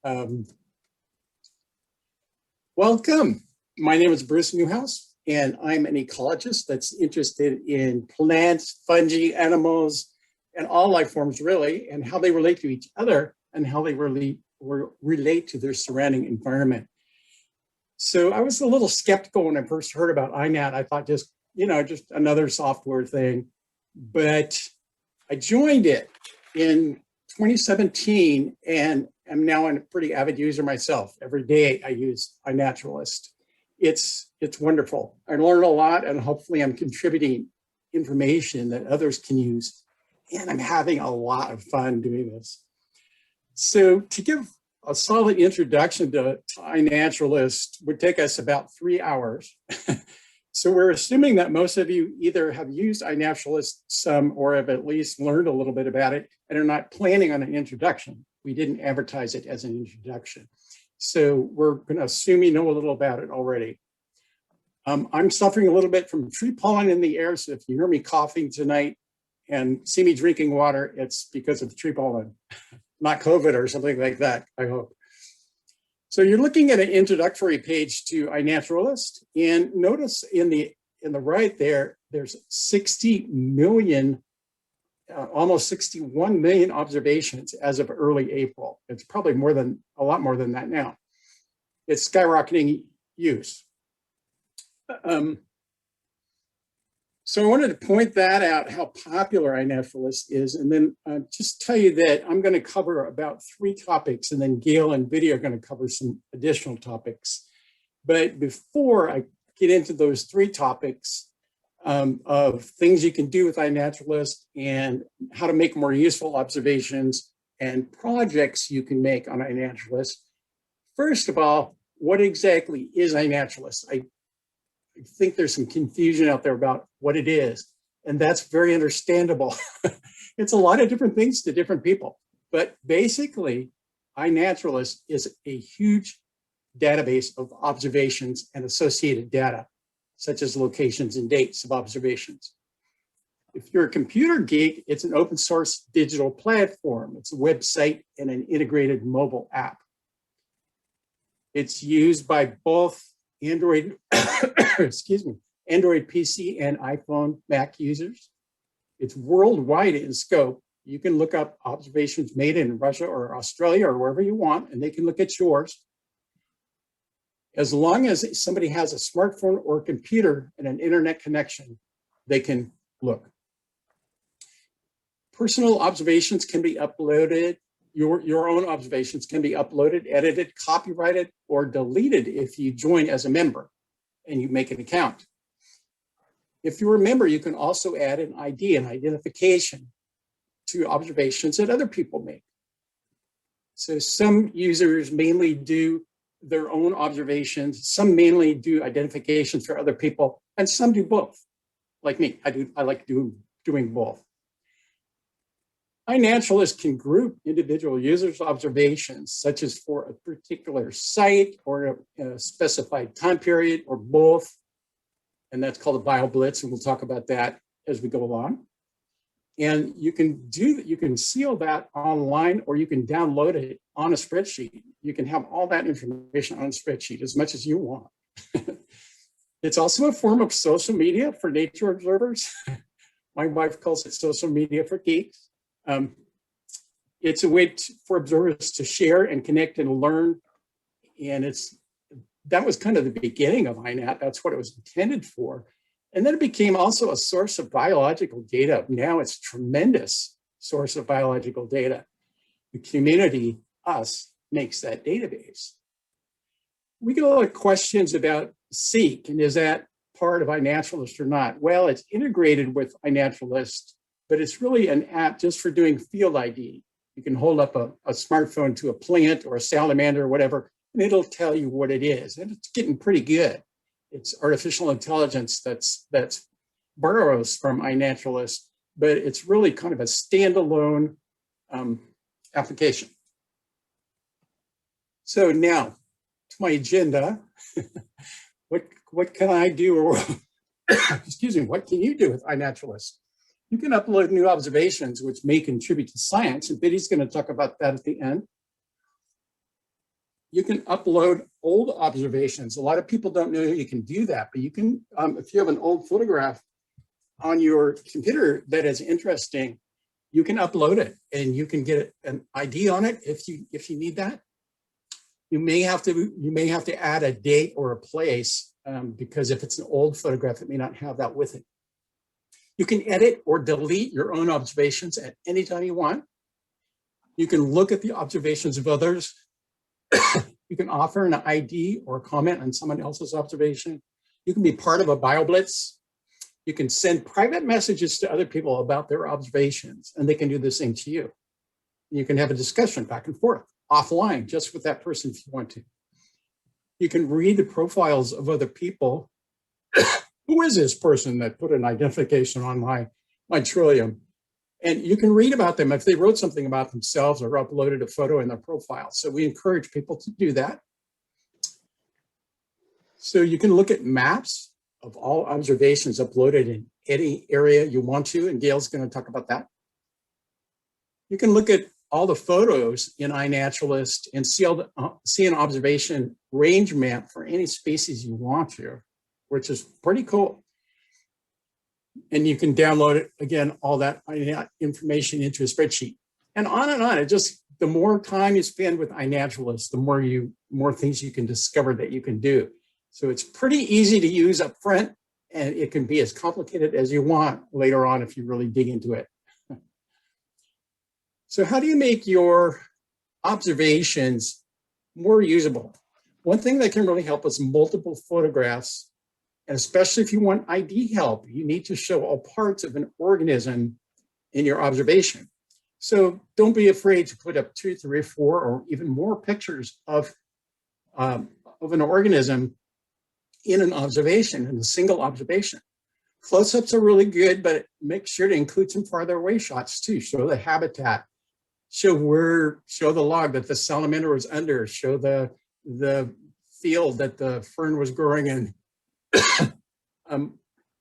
um, welcome. My name is Bruce Newhouse, and I'm an ecologist that's interested in plants, fungi, animals, and all life forms really, and how they relate to each other and how they relate to their surrounding environment. So I was a little skeptical when I first heard about iNat. I thought just another software thing, but I joined it in 2017 and I'm now a pretty avid user myself. Every day I use iNaturalist. It's wonderful. I learned a lot and hopefully I'm contributing information that others can use. And I'm having a lot of fun doing this. So to give a solid introduction to iNaturalist would take us about 3 hours. So we're assuming that most of you either have used iNaturalist some or have at least learned a little bit about it and are not planning on an introduction. We didn't advertise it as an introduction. So we're going to assume you know a little about it already. I'm suffering a little bit from tree pollen in the air, so if you hear me coughing tonight and see me drinking water, it's because of the tree pollen, not COVID or something like that, I hope. So you're looking at an introductory page to iNaturalist, and notice in the right there, there's 60 million, almost 61 million observations as of early April. It's probably a lot more than that now. It's skyrocketing use. So I wanted to point that out, how popular iNaturalist is, and then just tell you that I'm going to cover about 3 topics, and then Gail and Video are going to cover some additional topics. But before I get into those 3 topics of things you can do with iNaturalist and how to make more useful observations and projects you can make on iNaturalist, first of all, what exactly is iNaturalist? I think there's some confusion out there about what it is, and that's very understandable. It's a lot of different things to different people, but basically iNaturalist is a huge database of observations and associated data, such as locations and dates of observations. If you're a computer geek, it's an open source digital platform. It's a website and an integrated mobile app. It's used by both Android, excuse me, Android PC and iPhone Mac users. It's worldwide in scope. You can look up observations made in Russia or Australia or wherever you want, and they can look at yours. As long as somebody has a smartphone or a computer and an internet connection, they can look. Personal observations can be uploaded. Your own observations can be uploaded, edited, copyrighted, or deleted if you join as a member and you make an account. If you're a member, you can also add an ID, an identification, to observations that other people make. So some users mainly do their own observations, some mainly do identifications for other people, and some do both. Like me, I like doing both. iNaturalist can group individual users' observations, such as for a particular site or a specified time period or both. And that's called a BioBlitz, and we'll talk about that as we go along. And you can seal that online, or you can download it on a spreadsheet. You can have all that information on a spreadsheet as much as you want. It's also a form of social media for nature observers. My wife calls it social media for geeks. It's a way for observers to share and connect and learn. And that was kind of the beginning of iNat. That's what it was intended for. And then it became also a source of biological data. Now it's a tremendous source of biological data. The community, us, makes that database. We get a lot of questions about Seek, and is that part of iNaturalist or not? Well, it's integrated with iNaturalist, but it's really an app just for doing field ID. You can hold up a smartphone to a plant or a salamander or whatever, and it'll tell you what it is. And it's getting pretty good. It's artificial intelligence that's borrows from iNaturalist, but it's really kind of a standalone application. So now to my agenda. What can I do, or excuse me, what can you do with iNaturalist? You can upload new observations, which may contribute to science, and Biddy's going to talk about that at the end. You can upload old observations. A lot of people don't know you can do that, but you can, if you have an old photograph on your computer that is interesting, you can upload it and you can get an ID on it if you need that. You may have to add a date or a place because if it's an old photograph, it may not have that with it. You can edit or delete your own observations at any time you want. You can look at the observations of others. You can offer an ID or comment on someone else's observation. You can be part of a BioBlitz. You can send private messages to other people about their observations, and they can do the same to you. You can have a discussion back and forth, offline, just with that person if you want to. You can read the profiles of other people. Who is this person that put an identification on my Trillium? And you can read about them if they wrote something about themselves or uploaded a photo in their profile. So we encourage people to do that. So you can look at maps of all observations uploaded in any area you want to, and Gail's going to talk about that. You can look at all the photos in iNaturalist and see an observation range map for any species you want to, which is pretty cool. And you can download it, again, all that information into a spreadsheet. And on. It just, the more time you spend with iNaturalist, the more things you can discover that you can do. So it's pretty easy to use up front, and it can be as complicated as you want later on if you really dig into it. So how do you make your observations more usable? One thing that can really help is multiple photographs. And especially if you want ID help, you need to show all parts of an organism in your observation. So don't be afraid to put up 2, 3, 4, or even more pictures of an organism in an observation, in a single observation. Close-ups are really good, but make sure to include some farther away shots too. Show the habitat, show the log that the salamander was under, show the field that the fern was growing in.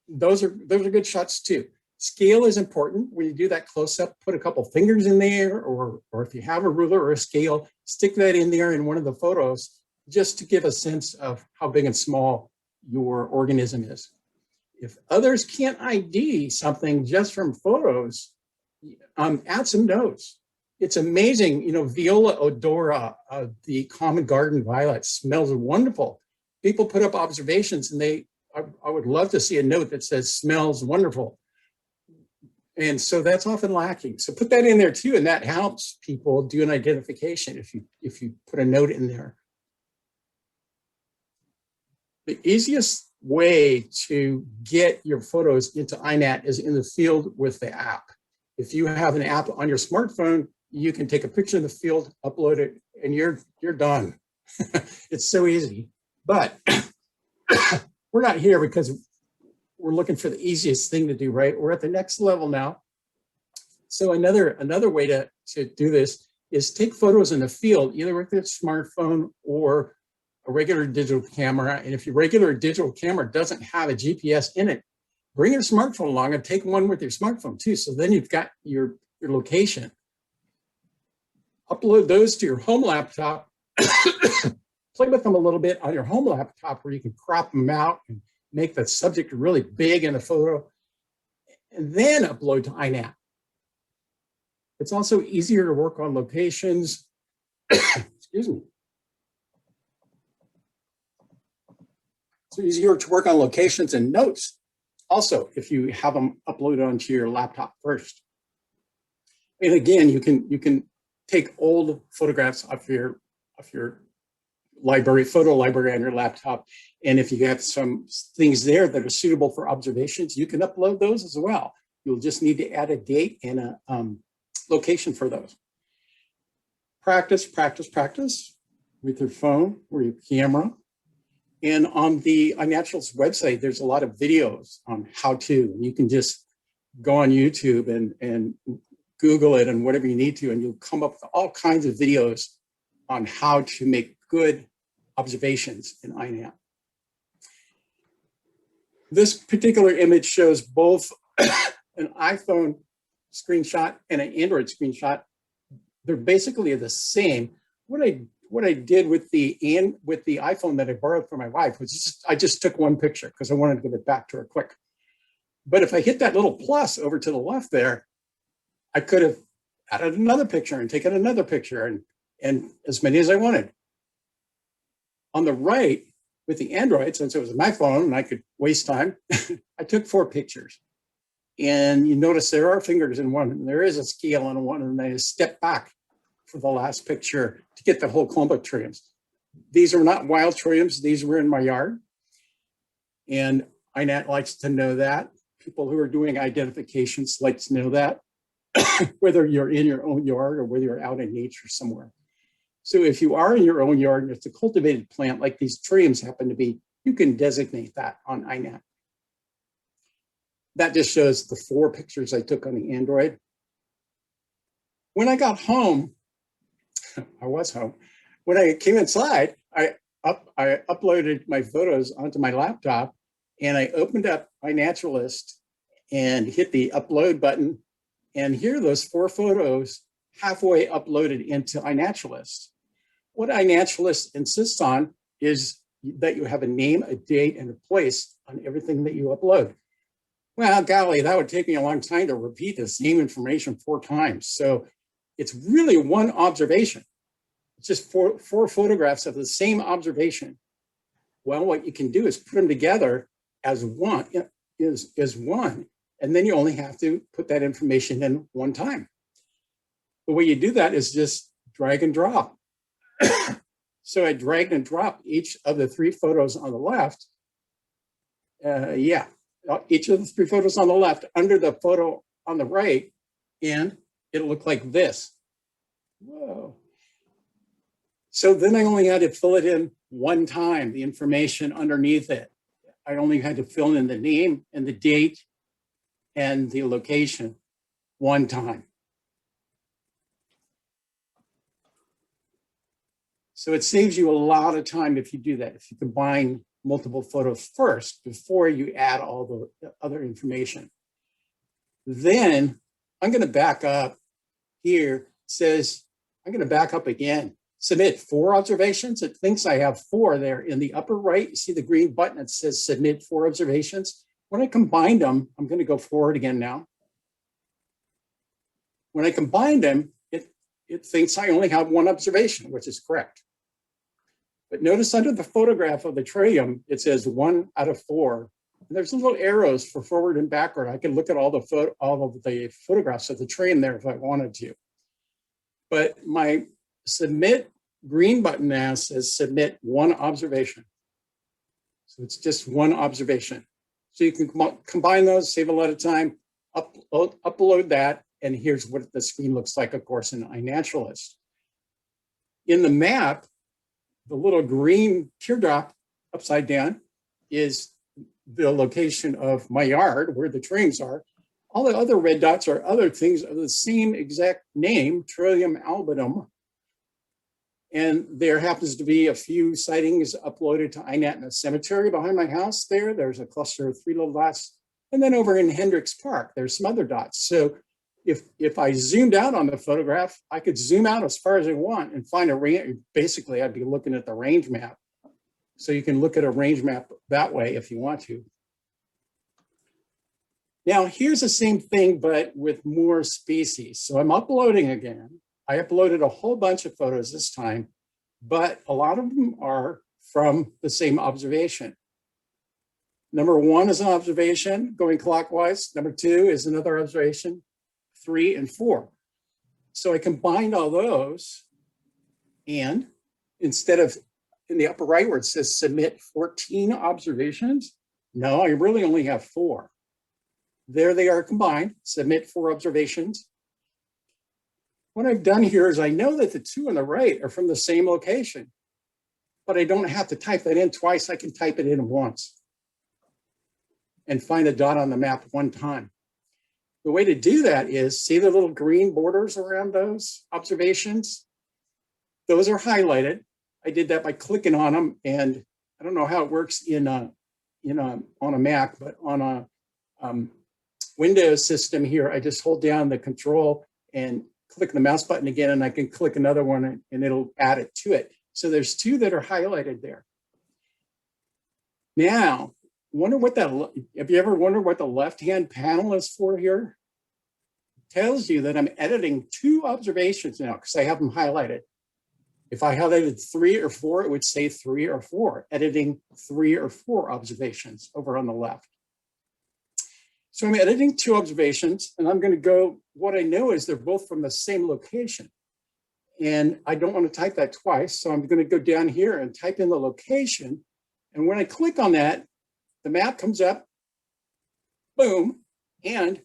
Those are good shots too. Scale is important. When you do that close up, put a couple fingers in there, or if you have a ruler or a scale, stick that in there in one of the photos just to give a sense of how big and small your organism is. If others can't ID something just from photos, add some notes. It's amazing, Viola odora, the common garden violet, smells wonderful. People put up observations and I would love to see a note that says smells wonderful. And so that's often lacking. So put that in there too, and that helps people do an identification if you put a note in there. The easiest way to get your photos into iNat is in the field with the app. If you have an app on your smartphone, you can take a picture of the field, upload it, and you're done. It's so easy. But we're not here because we're looking for the easiest thing to do, right? We're at the next level now. So another way to do this is take photos in the field, either with a smartphone or a regular digital camera. And if your regular digital camera doesn't have a GPS in it, bring your smartphone along and take one with your smartphone too. So then you've got your location. Upload those to your home laptop. Play with them a little bit on your home laptop where you can crop them out and make the subject really big in the photo, and then upload to iNat. It's also easier to work on locations. Excuse me. It's easier to work on locations and notes also if you have them uploaded onto your laptop first. And again, you can take old photographs off your photo library on your laptop. And if you have some things there that are suitable for observations, you can upload those as well. You'll just need to add a date and a location for those. Practice with your phone or your camera. And on the iNaturalist website, there's a lot of videos on how to. You can just go on YouTube and Google it and whatever you need to, and you'll come up with all kinds of videos on how to make good observations in iNat. This particular image shows both an iPhone screenshot and an Android screenshot, they're basically the same. What I did with the iPhone that I borrowed from my wife was I just took one picture because I wanted to give it back to her quick. But if I hit that little plus over to the left there, I could have added another picture and taken another picture and as many as I wanted. On the right, with the Android, since it was my phone and I could waste time, I took 4 pictures. And you notice there are fingers in one, and there is a scale on one, and I step back for the last picture to get the whole clump of trilliums. These are not wild trilliums. These were in my yard. And iNat likes to know that. People who are doing identifications like to know that, whether you're in your own yard or whether you're out in nature somewhere. So if you are in your own yard and it's a cultivated plant like these trilliums happen to be, you can designate that on iNat. That just shows the 4 pictures I took on the Android. When I got home, I was home. When I came inside, I uploaded my photos onto my laptop, and I opened up iNaturalist and hit the upload button. And here are those 4 photos halfway uploaded into iNaturalist. What iNaturalist insists on is that you have a name, a date, and a place on everything that you upload. Well, golly, that would take me a long time to repeat the same information 4 times. So it's really one observation. It's just four photographs of the same observation. Well, what you can do is put them together as one, and then you only have to put that information in one time. The way you do that is just drag and drop. So I dragged and dropped each of the 3 photos on the left. Each of the 3 photos on the left under the photo on the right, and it'll look like this. Whoa. So then I only had to fill it in one time, the information underneath it. I only had to fill in the name and the date and the location one time. So it saves you a lot of time if you do that, if you combine multiple photos first before you add all the other information. Then I'm going to back up here. It says, I'm going to back up again. Submit 4 observations. It thinks I have 4 there in the upper right. You see the green button that says submit 4 observations. When I combined them, I'm going to go forward again now. When I combined them, it thinks I only have 1 observation, which is correct. But notice under the photograph of the trillium, it says 1 out of 4. And there's little arrows for forward and backward. I can look at all of the photographs of the trillium there if I wanted to. But my submit green button now says submit 1 observation. So it's just 1 observation. So you can combine those, save a lot of time, upload that, and here's what the screen looks like, of course, in iNaturalist. In the map, the little green teardrop upside down is the location of my yard where the trilliums are. All the other red dots are other things of the same exact name, Trillium albinum. And there happens to be a few sightings uploaded to iNat in a cemetery behind my house there. There's a cluster of 3 little dots. And then over in Hendricks Park, there's some other dots. So if I zoomed out on the photograph, I could zoom out as far as I want and find a range. Basically, I'd be looking at the range map. So you can look at a range map that way if you want to. Now, here's the same thing, but with more species. So I'm uploading again. I uploaded a whole bunch of photos this time, but a lot of them are from the same observation. Number 1 is an observation going clockwise. Number 2 is another observation, 3 and 4. So I combined all those, and instead of in the upper right where it says submit 14 observations, no, I really only have 4. There they are combined, submit 4 observations. What I've done here is I know that the 2 on the right are from the same location, but I don't have to type that in twice. I can type it in once and find a dot on the map one time. The way to do that is, see the little green borders around those observations? Those are highlighted. I did that by clicking on them, and I don't know how it works on a Mac, but on a Windows system here, I just hold down the control and click the mouse button again, and I can click another one and it'll add it to it. So there's two that are highlighted there. Now, have you ever wondered what the left-hand panel is for here? It tells you that I'm editing 2 observations now because I have them highlighted. If I highlighted 3 or 4, it would say 3 or 4, editing 3 or 4 observations over on the left. So I'm editing 2 observations, and I'm going to go, what I know is they're both from the same location. And I don't want to type that twice, so I'm going to go down here and type in the location. And when I click on that, the map comes up, boom, and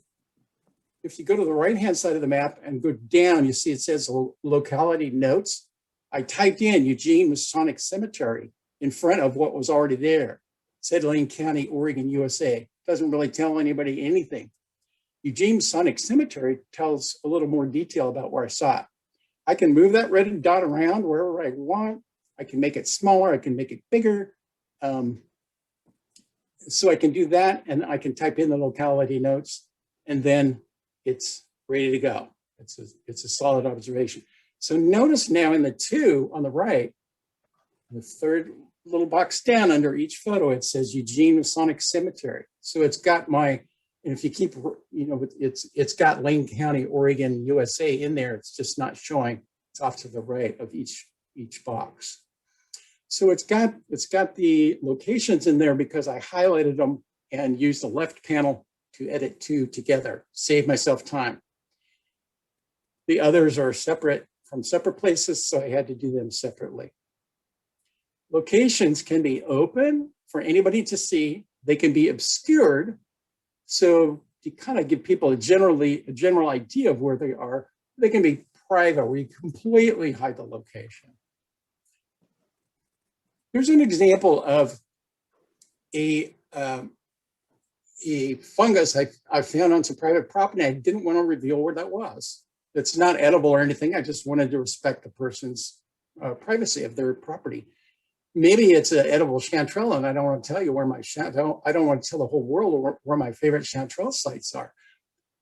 if you go to the right-hand side of the map and go down, you see it says locality notes. I typed in Eugene Masonic Cemetery in front of what was already there. It said Lane County, Oregon, USA. Doesn't really tell anybody anything. Eugene Masonic Cemetery tells a little more detail about where I saw it. I can move that red dot around wherever I want. I can make it smaller, I can make it bigger. So I can do that, and I can type in the locality notes, and then it's ready to go. It's a solid observation. So notice now in the 2 on the right, the third little box down under each photo, it says Eugene Masonic Cemetery. So it's got and if you keep, it's got Lane County, Oregon, USA in there. It's just not showing. It's off to the right of each box. So it's got the locations in there because I highlighted them and used the left panel to edit 2 together, save myself time. The others are separate from separate places, so I had to do them separately. Locations can be open for anybody to see. They can be obscured, so to kind of give people a general idea of where they are. They can be private, where you completely hide the location. Here's an example of a fungus I found on some private property. I didn't want to reveal where that was. It's not edible or anything. I just wanted to respect the person's privacy of their property. Maybe it's an edible chanterelle, and I don't want to tell you where my I don't want to tell the whole world where my favorite chanterelle sites are.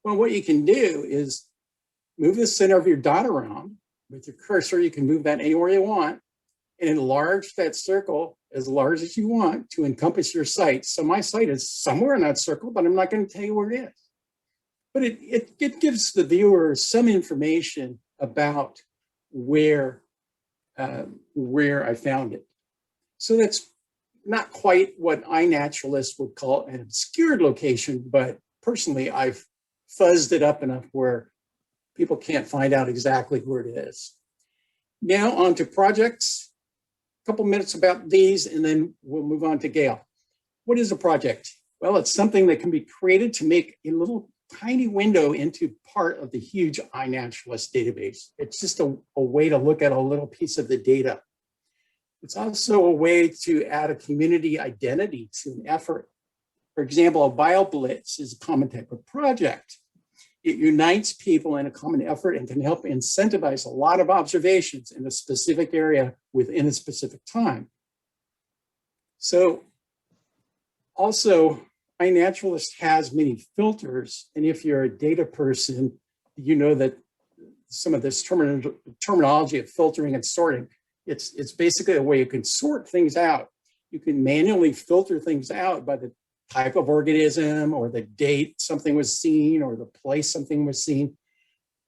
Well, what you can do is move the center of your dot around with your cursor. You can move that anywhere you want, and enlarge that circle as large as you want to encompass your site. So my site is somewhere in that circle, but I'm not going to tell you where it is. But it gives the viewer some information about where I found it. So that's not quite what iNaturalist would call an obscured location, but personally, I've fuzzed it up enough where people can't find out exactly where it is. Now on to projects. A couple minutes about these, and then we'll move on to Gail. What is a project? Well, it's something that can be created to make a little tiny window into part of the huge iNaturalist database. It's just a way to look at a little piece of the data. It's also a way to add a community identity to an effort. For example, a BioBlitz is a common type of project. It unites people in a common effort and can help incentivize a lot of observations in a specific area within a specific time. So also, iNaturalist has many filters, and if you're a data person, you know that some of this terminology of filtering and sorting, it's basically a way you can sort things out. You can manually filter things out by the type of organism or the date something was seen or the place something was seen.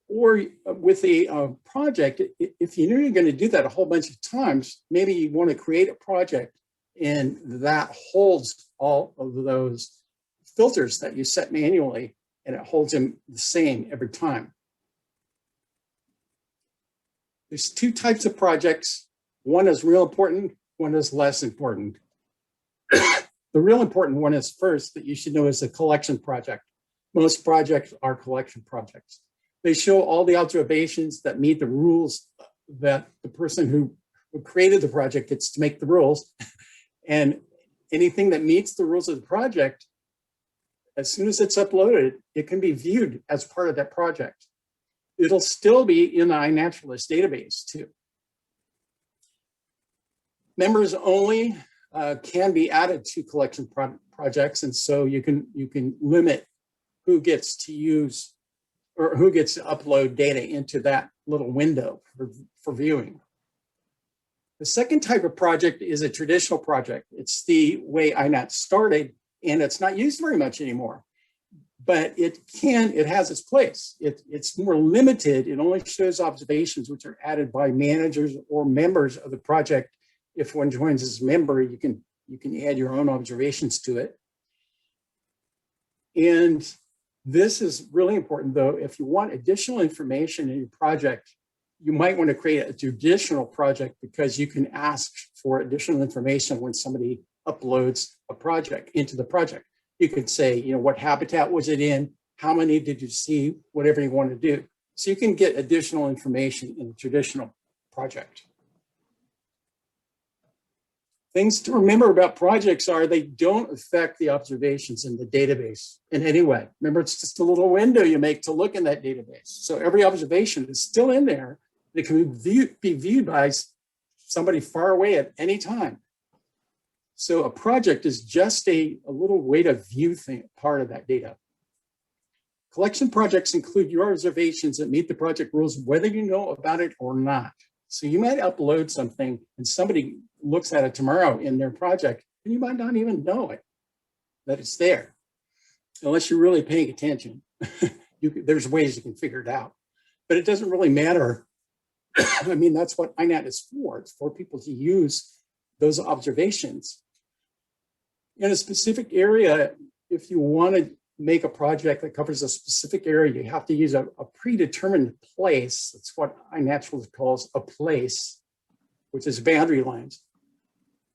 Or with a project, if you knew you're going to do that a whole bunch of times, maybe you want to create a project and that holds all of those filters that you set manually, and it holds them the same every time. There's 2 types of projects. One is real important, one is less important. The real important one is first that you should know is a collection project. Most projects are collection projects. They show all the observations that meet the rules that the person who created the project gets to make the rules. And anything that meets the rules of the project, as soon as it's uploaded, it can be viewed as part of that project. It'll still be in the iNaturalist database too. Members only can be added to collection projects, and so you can limit who gets to use or who gets to upload data into that little window for viewing. The second type of project is a traditional project. It's the way iNat started, and it's not used very much anymore. But it has its place. It's more limited. It only shows observations which are added by managers or members of the project. If one joins as a member, you can add your own observations to it. And this is really important, though. If you want additional information in your project, you might want to create a traditional project, because you can ask for additional information when somebody uploads a project into the project. You could say, what habitat was it in? How many did you see? Whatever you want to do. So you can get additional information in a traditional project. Things to remember about projects are they don't affect the observations in the database in any way. Remember, it's just a little window you make to look in that database. So every observation is still in there. It can be viewed by somebody far away at any time. So a project is just a little way to view part of that data. Collection projects include your observations that meet the project rules, whether you know about it or not. So you might upload something and somebody looks at it tomorrow in their project, and you might not even know it, that it's there, unless you're really paying attention. There's ways you can figure it out, but it doesn't really matter. I mean, that's what iNat is for. It's for people to use those observations. In a specific area, if you want to make a project that covers a specific area, you have to use a predetermined place. That's what iNaturalist calls a place, which is boundary lines.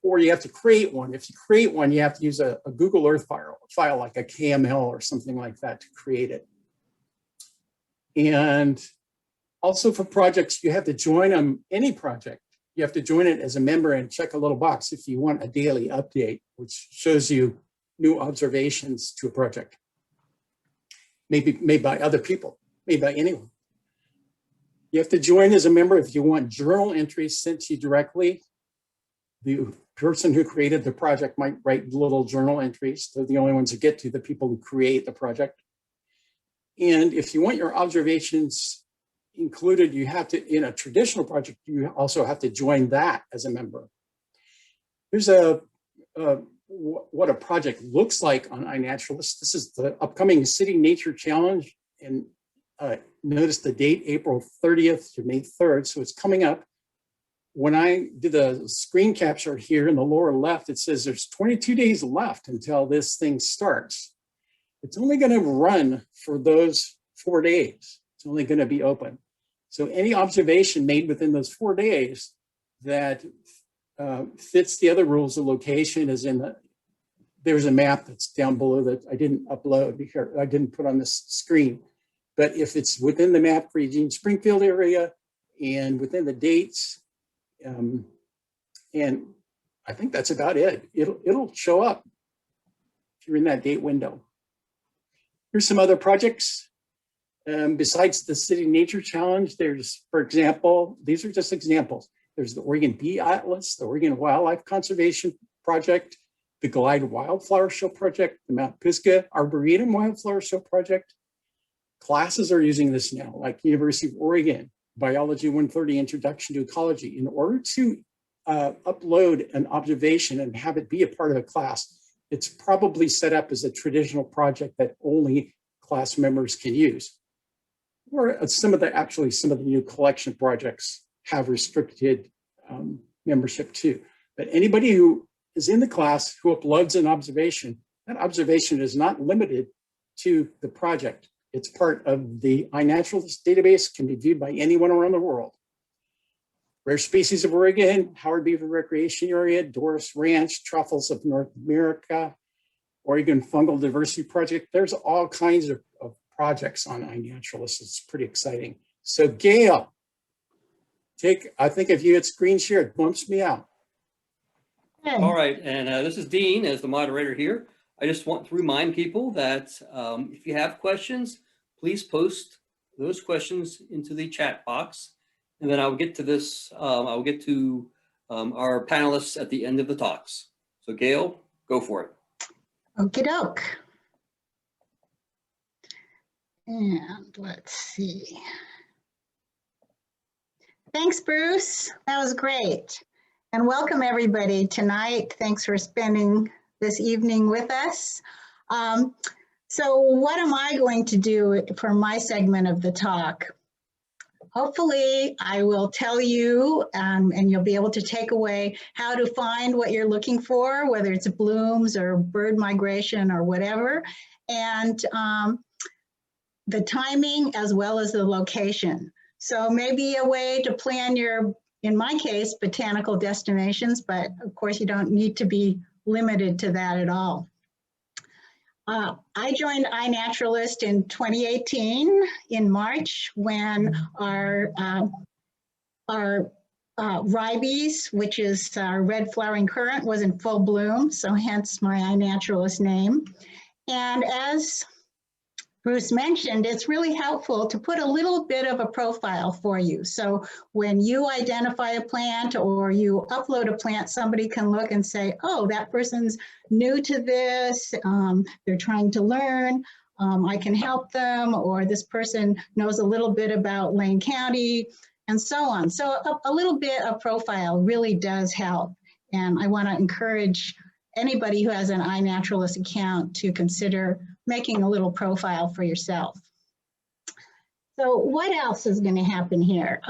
Or you have to create one. If you create one, you have to use a Google Earth file like a KML or something like that to create it. And also for projects, you have to join them, any project. You have to join it as a member and check a little box if you want a daily update, which shows you new observations to a project. Maybe made by other people, made by anyone. You have to join as a member if you want journal entries sent to you directly. The person who created the project might write little journal entries. They're the only ones who get to the people who create the project. And if you want your observations included, you have to, in a traditional project, you also have to join that as a member. Here's what a project looks like on iNaturalist. This is the upcoming City Nature Challenge, and notice the date, April 30th to May 3rd, so it's coming up. When I did the screen capture here in the lower left, it says there's 22 days left until this thing starts. It's only going to run for those 4 days. It's only going to be open. So any observation made within those 4 days that fits the other rules of location is in there's a map that's down below that I didn't upload because I didn't put on this screen. But if it's within the map for Eugene Springfield area and within the dates, and I think that's about it. It'll show up if you're in that date window. Here's some other projects. Besides the City Nature Challenge, there's, for example, these are just examples. There's the Oregon Bee Atlas, the Oregon Wildlife Conservation Project, the Glide Wildflower Show Project, the Mount Pisgah Arboretum Wildflower Show Project. Classes are using this now, like University of Oregon, Biology 130 Introduction to Ecology. In order to upload an observation and have it be a part of a class, it's probably set up as a traditional project that only class members can use. Or some of the new collection projects have restricted membership too. But anybody who is in the class who uploads an observation, that observation is not limited to the project. It's part of the iNaturalist database, can be viewed by anyone around the world. Rare Species of Oregon, Howard Beaver Recreation Area, Doris Ranch, Truffles of North America, Oregon Fungal Diversity Project. There's all kinds of projects on iNaturalist. It's pretty exciting. So Gail, I think if you hit screen share, it bumps me out. All right, and this is Dean as the moderator here. I just want to remind people that if you have questions, please post those questions into the chat box, and then I'll get to this. I'll get to our panelists at the end of the talks. So Gail, go for it. Okie doke. And let's see. Thanks, Bruce. That was great. And welcome everybody tonight. Thanks for spending this evening with us. So what am I going to do for my segment of the talk? Hopefully I will tell you and you'll be able to take away how to find what you're looking for, whether it's blooms or bird migration or whatever, and the timing as well as the location. So maybe a way to plan your, in my case, botanical destinations, but of course you don't need to be limited to that at all. I joined iNaturalist in 2018 in March when our ribes, which is our red flowering currant, was in full bloom, so hence my iNaturalist name. And as Bruce mentioned, it's really helpful to put a little bit of a profile for you. So when you identify a plant or you upload a plant, somebody can look and say, oh, that person's new to this, they're trying to learn, I can help them, or this person knows a little bit about Lane County, and so on. So a little bit of profile really does help. And I want to encourage anybody who has an iNaturalist account to consider making a little profile for yourself. So what else is going to happen here?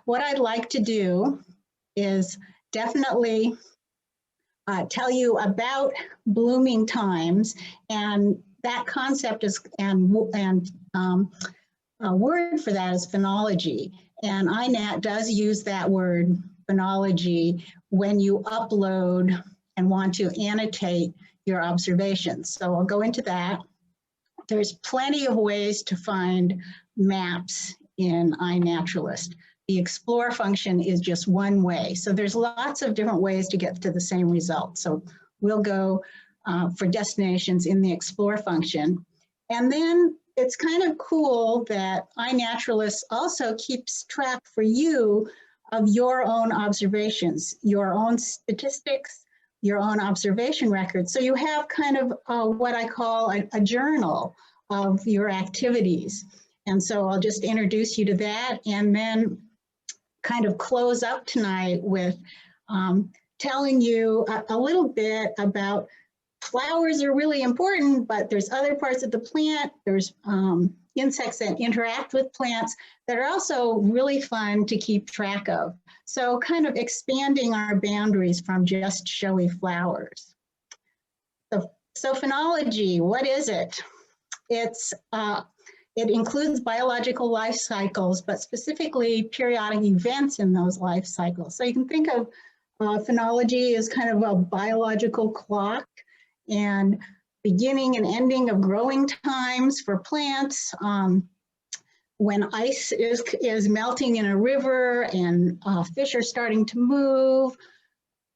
What I'd like to do is definitely tell you about blooming times, and that concept is, a word for that is phenology. And iNat does use that word, phenology, when you upload and want to annotate your observations. So I'll go into that. There's plenty of ways to find maps in iNaturalist. The explore function is just one way. So there's lots of different ways to get to the same result. So we'll go for destinations in the explore function. And then it's kind of cool that iNaturalist also keeps track for you of your own observations, your own statistics, your own observation records. So you have kind of what I call a journal of your activities. And so I'll just introduce you to that and then kind of close up tonight with telling you a little bit about flowers are really important, but there's other parts of the plant. There's insects that interact with plants that are also really fun to keep track of. So kind of expanding our boundaries from just showy flowers. So phenology, what is it? It includes biological life cycles, but specifically periodic events in those life cycles. So you can think of phenology as kind of a biological clock and beginning and ending of growing times for plants. When ice is melting in a river and fish are starting to move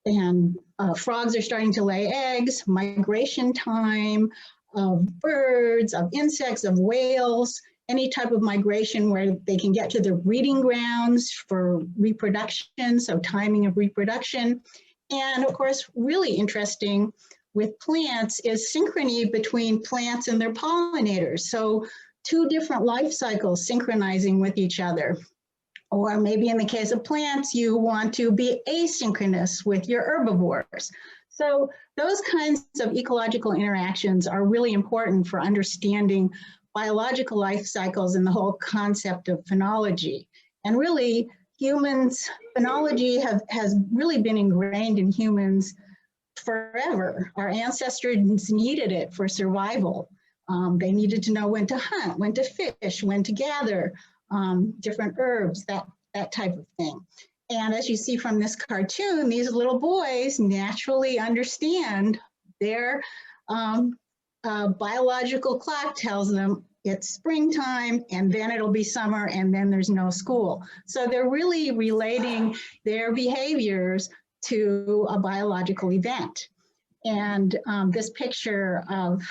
and frogs are starting to lay eggs, migration time of birds, of insects, of whales, any type of migration where they can get to their breeding grounds for reproduction, so timing of reproduction. And of course, really interesting with plants is synchrony between plants and their pollinators. So two different life cycles synchronizing with each other. Or maybe in the case of plants, you want to be asynchronous with your herbivores. So those kinds of ecological interactions are really important for understanding biological life cycles and the whole concept of phenology. And really, humans, phenology has really been ingrained in humans forever. Our ancestors needed it for survival. They needed to know when to hunt, when to fish, when to gather different herbs, that type of thing. And as you see from this cartoon, these little boys naturally understand their biological clock tells them it's springtime and then it'll be summer and then there's no school. So they're really relating their behaviors to a biological event. And this picture of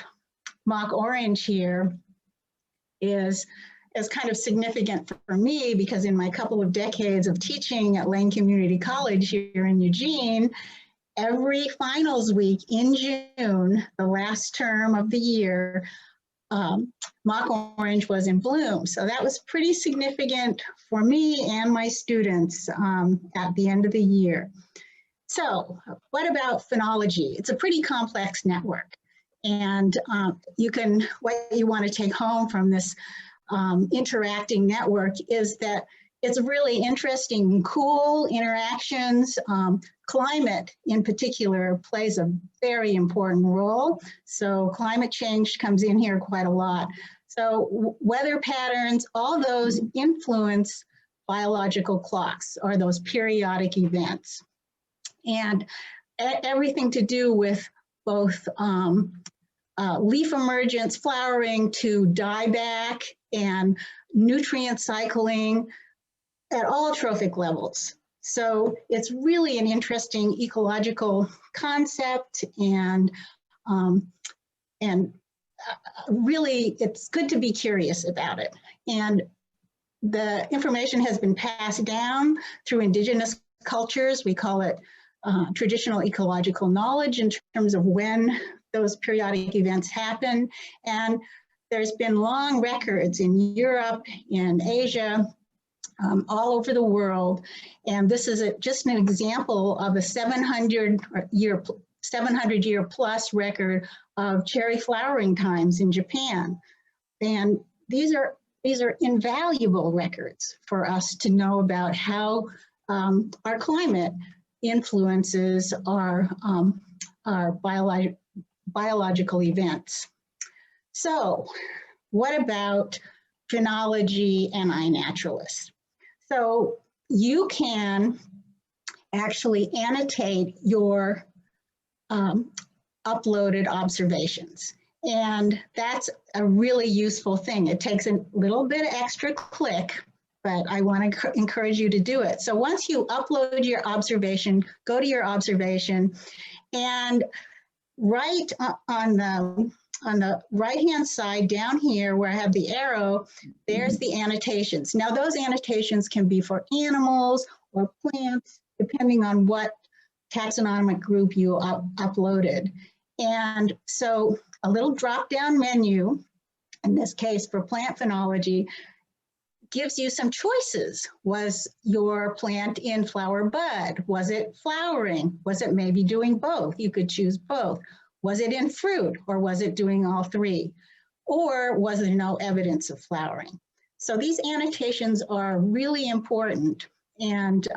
mock orange here is kind of significant for me because in my couple of decades of teaching at Lane Community College here in Eugene, every finals week in June, the last term of the year, mock orange was in bloom. So that was pretty significant for me and my students at the end of the year. So what about phenology? It's a pretty complex network. And what you want to take home from this interacting network is that it's really interesting, cool interactions. Climate in particular plays a very important role. So climate change comes in here quite a lot. So weather patterns, all those influence biological clocks, or those periodic events. And everything to do with both leaf emergence, flowering, to dieback, and nutrient cycling at all trophic levels. So it's really an interesting ecological concept, and really it's good to be curious about it. And the information has been passed down through indigenous cultures. We call it traditional ecological knowledge in terms of when those periodic events happen. And there's been long records in Europe, in Asia, all over the world. And this is just an example of a 700-year plus record of cherry flowering times in Japan. And these are invaluable records for us to know about how our climate influences our biological events. So what about phenology and iNaturalist? So you can actually annotate your uploaded observations. And that's a really useful thing. It takes a little bit extra click, but I want to encourage you to do it. So once you upload your observation, go to your observation, and right on the right-hand side down here where I have the arrow, there's the annotations. Now those annotations can be for animals or plants, depending on what taxonomic group you uploaded. And so a little drop-down menu, in this case for plant phenology, gives you some choices. Was your plant in flower bud? Was it flowering? Was it maybe doing both? You could choose both. Was it in fruit, or was it doing all three? Or was there no evidence of flowering? So these annotations are really important, and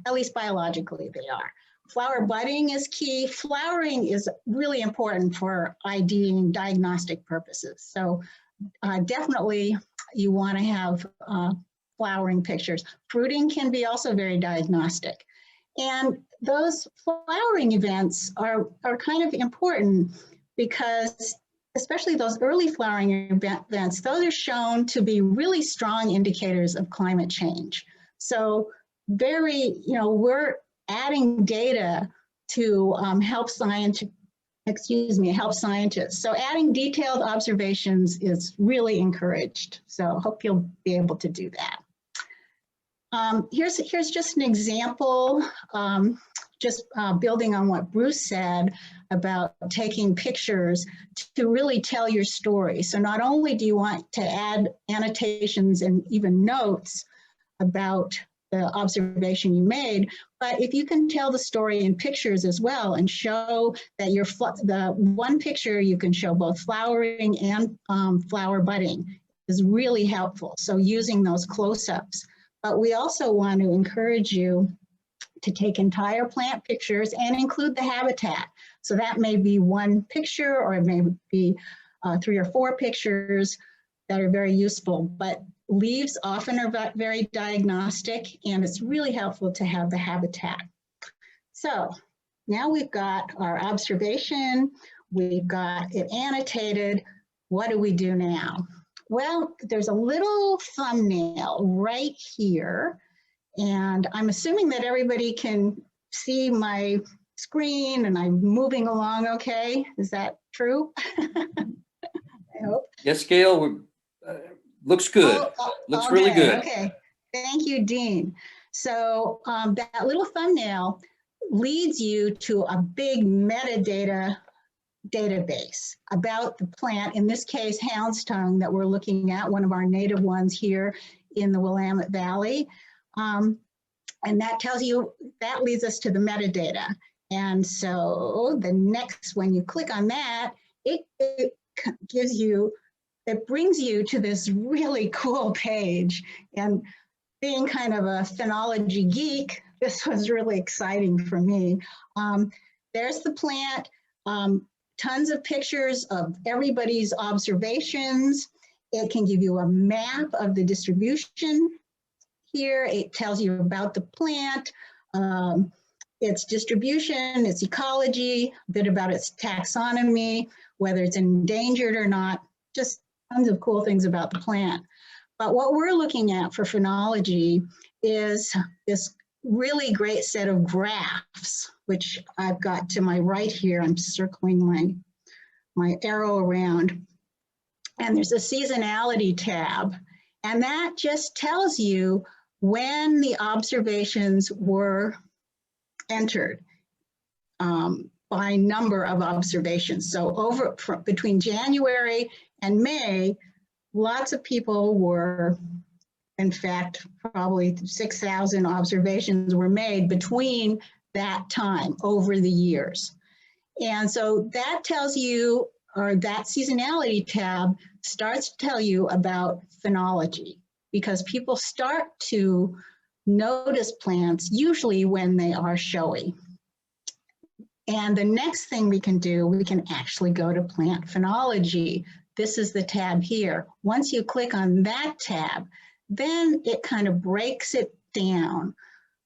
at least biologically they are. Flower budding is key. Flowering is really important for IDing diagnostic purposes. So definitely you want to have flowering pictures. Fruiting can be also very diagnostic. And those flowering events are kind of important because, especially those early flowering events, those are shown to be really strong indicators of climate change. So we're adding data to help scientists. So adding detailed observations is really encouraged. So I hope you'll be able to do that. Here's just an example, building on what Bruce said about taking pictures to really tell your story. So not only do you want to add annotations and even notes about the observation you made, but if you can tell the story in pictures as well and show that the one picture you can show both flowering and flower budding is really helpful. So using those close-ups. But we also want to encourage you to take entire plant pictures and include the habitat. So that may be one picture, or it may be 3 or 4 pictures that are very useful. But leaves often are very diagnostic, and it's really helpful to have the habitat. So now we've got our observation, we've got it annotated. What do we do now? Well, there's a little thumbnail right here, and I'm assuming that everybody can see my screen and I'm moving along okay. Is that true? I hope. Yes, Gail, looks good. Looks really good. Okay, thank you, Dean. So that little thumbnail leads you to a big metadata database about the plant, in this case, houndstone that we're looking at, one of our native ones here in the Willamette Valley. And that tells you, that leads us to the metadata. And so the next, when you click on that, it gives you, it brings you to this really cool page. And being kind of a phenology geek, this was really exciting for me. There's the plant, tons of pictures of everybody's observations. It can give you a map of the distribution here. It tells you about the plant, its distribution, its ecology, a bit about its taxonomy, whether it's endangered or not, just tons of cool things about the plant. But what we're looking at for phenology is this really great set of graphs, which I've got to my right here. I'm circling my arrow around. And there's a seasonality tab. And that just tells you when the observations were entered by number of observations. So between January and May, lots of people were, in fact, probably 6,000 observations were made between that time over the years. And so that tells you, or that seasonality tab starts to tell you about phenology, because people start to notice plants usually when they are showy. And the next thing we can do, we can actually go to plant phenology. This is the tab here. Once you click on that tab, then it kind of breaks it down.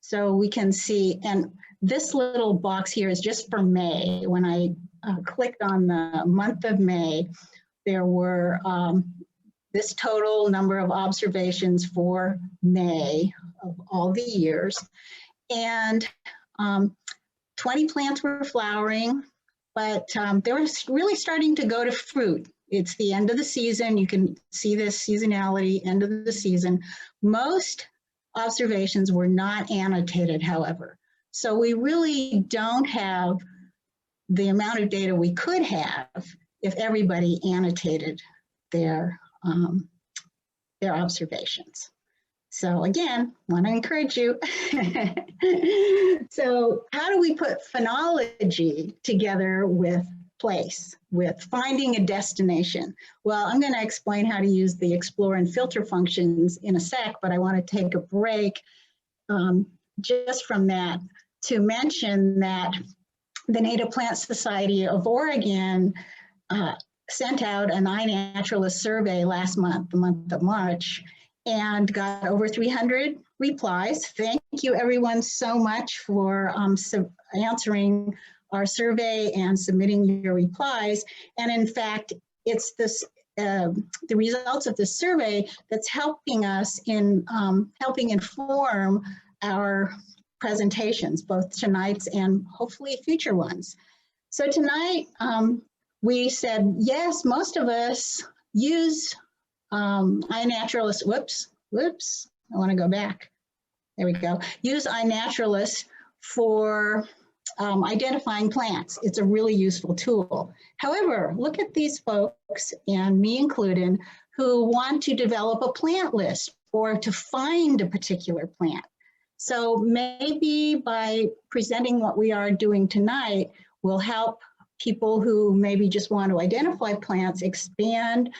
So we can see, and this little box here is just for May. When I clicked on the month of May, there were this total number of observations for May of all the years. And 20 plants were flowering, but they were really starting to go to fruit. It's the end of the season. You can see this seasonality, end of the season. Most observations were not annotated, however. So we really don't have the amount of data we could have if everybody annotated their observations. So again, want to encourage you. So how do we put phenology together with place, with finding a destination? Well, I'm going to explain how to use the explore and filter functions in a sec, but I want to take a break just from that to mention that the Native Plant Society of Oregon sent out an iNaturalist survey last month, the month of March, and got over 300 replies. Thank you everyone so much for answering our survey and submitting your replies. And in fact, it's this the results of this survey that's helping us in helping inform our presentations, both tonight's and hopefully future ones. So tonight, we said, yes, most of us use iNaturalist, whoops, I want to go back. There we go. Use iNaturalist for identifying plants. It's a really useful tool. However, look at these folks, and me included, who want to develop a plant list or to find a particular plant. So maybe by presenting what we are doing tonight will help people who maybe just want to identify plants expand